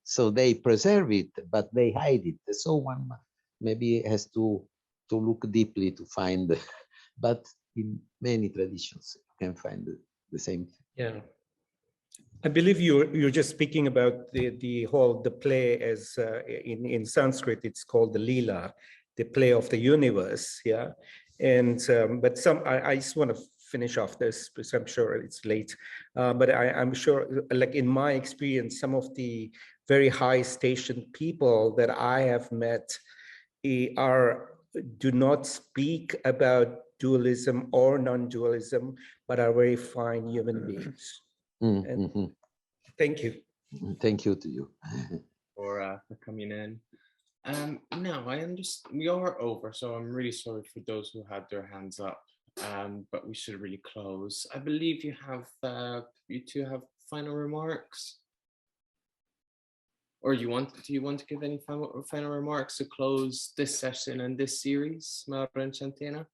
Speaker 3: So they preserve it, but they hide it. So one maybe has to look deeply to find, but in many traditions you can find the same thing.
Speaker 6: Yeah. I believe you're just speaking about the play as in Sanskrit it's called the Leela, the play of the universe. Yeah, and but I just want to finish off this because I'm sure it's late. But I'm sure, like in my experience, some of the very high station people that I have met do not speak about dualism or non-dualism, but are very fine human beings. And Thank you.
Speaker 3: Thank you to you.
Speaker 1: for coming in. Now I understand we are over, so I'm really sorry for those who had their hands up. But we should really close. I believe you two have final remarks, or do you want to give any final remarks to close this session and this series, Mauro and Shantena?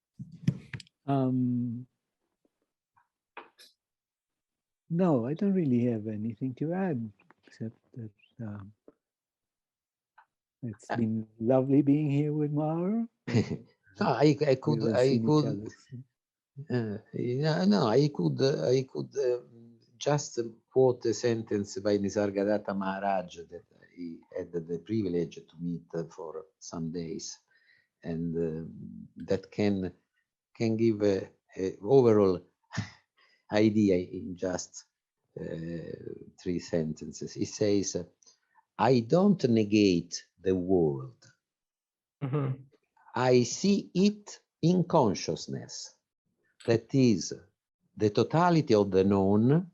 Speaker 2: No, I don't really have anything to add, except that it's been lovely being here with Mauro.
Speaker 3: No, I could just quote a sentence by Nisargadatta Maharaj that I had the privilege to meet for some days, and that can give a overall idea in just 3 sentences. He says, "I don't negate the world.
Speaker 6: Mm-hmm.
Speaker 3: I see it in consciousness. That is the totality of the known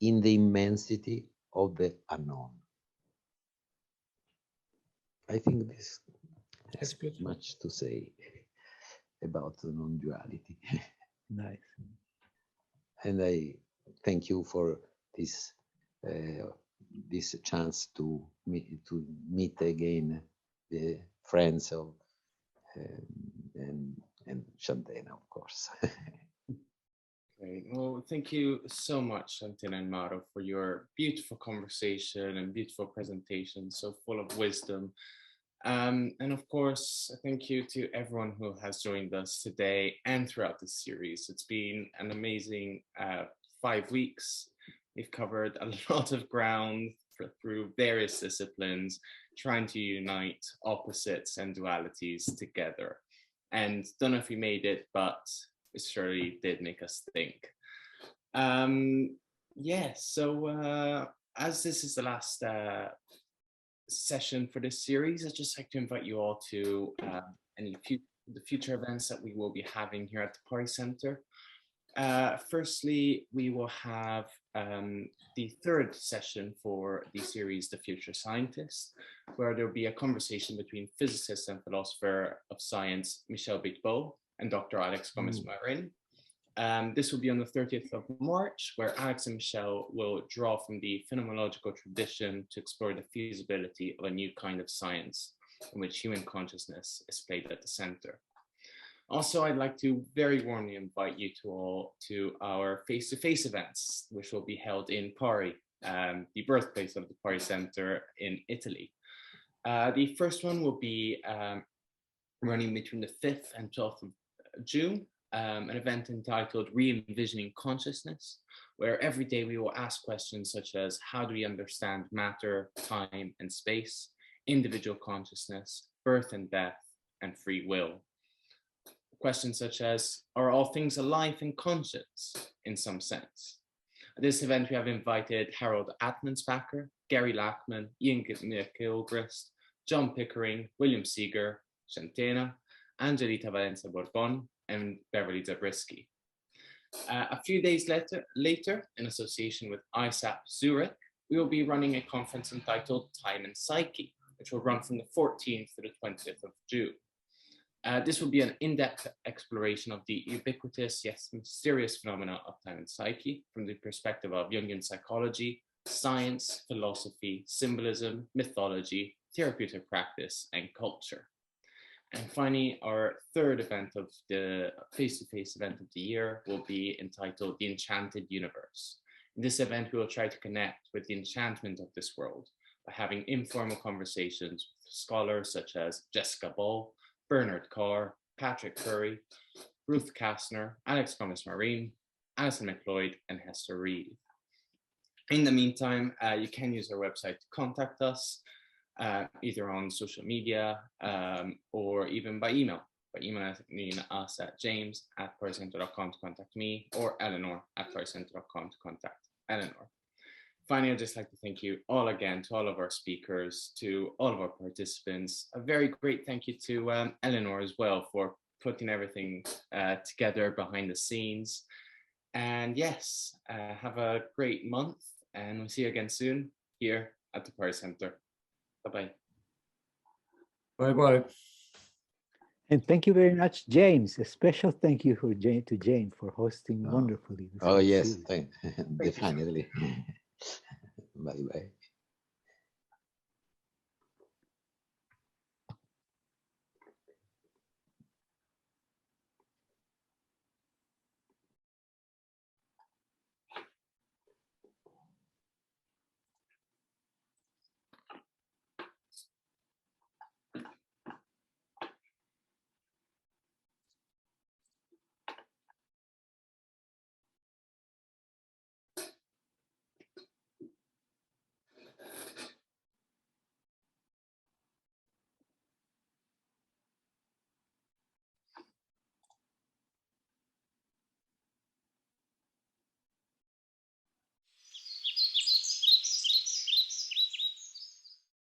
Speaker 3: in the immensity of the unknown." I think this has much to say about the non-duality.
Speaker 2: Nice.
Speaker 3: And I thank you for this chance to meet again the friends of and Shantena, of course.
Speaker 1: Great. Well, thank you so much, Shantena and Mauro, for your beautiful conversation and beautiful presentation, so full of wisdom. And of course, thank you to everyone who has joined us today and throughout this series. It's been an amazing 5 weeks. We've covered a lot of ground through various disciplines, trying to unite opposites and dualities together. And don't know if we made it, but it surely did make us think. So as this is the last session for this series, I'd just like to invite you all to the future events that we will be having here at the Party Center. Firstly, we will have the 3rd session for the series, The Future Scientist, where there'll be a conversation between physicist and philosopher of science Michel Bitbeau and Dr. Alex Gomez-Marin. This will be on the 30th of March, where Alex and Michel will draw from the phenomenological tradition to explore the feasibility of a new kind of science in which human consciousness is played at the center. Also, I'd like to very warmly invite you all to our face-to-face events, which will be held in Pari, the birthplace of the Party Center in Italy. The first one will be running between the 5th and 12th of June, an event entitled Re-envisioning Consciousness, where every day we will ask questions such as, how do we understand matter, time, and space, individual consciousness, birth and death, and free will? Questions such as, are all things alive and conscious in some sense? At this event, we have invited Harold Atmanspacher, Gary Lackman, Ian McGilchrist, John Pickering, William Seeger, Shantena, Angelita Valencia Borbon, and Beverly Zabriskie. A few days later, in association with ISAP Zurich, we will be running a conference entitled Time and Psyche, which will run from the 14th to the 20th of June. This will be an in-depth exploration of the ubiquitous yet mysterious phenomena of time and psyche from the perspective of Jungian psychology, science, philosophy, symbolism, mythology, therapeutic practice, and culture. And finally, our 3rd event of the face-to-face event of the year will be entitled The Enchanted Universe. In this event, we will try to connect with the enchantment of this world by having informal conversations with scholars such as Jessica Ball, Bernard Carr, Patrick Curry, Ruth Kastner, Alex Gomez-Marin, Alison McLeod, and Hester Reed. In the meantime, you can use our website to contact us, either on social media or even by email. By emailing us at james@partycenter.com to contact me, or eleanor@partycenter.com to contact Eleanor. Finally, I'd just like to thank you all again, to all of our speakers, to all of our participants. A very great thank you to Eleanor as well for putting everything together behind the scenes. And yes, have a great month and we'll see you again soon here at the Power Center. Bye-bye.
Speaker 7: Bye-bye.
Speaker 2: And thank you very much, James. A special thank you to Jane for hosting wonderfully.
Speaker 3: Oh, yes,
Speaker 2: series.
Speaker 3: definitely. Bye-bye.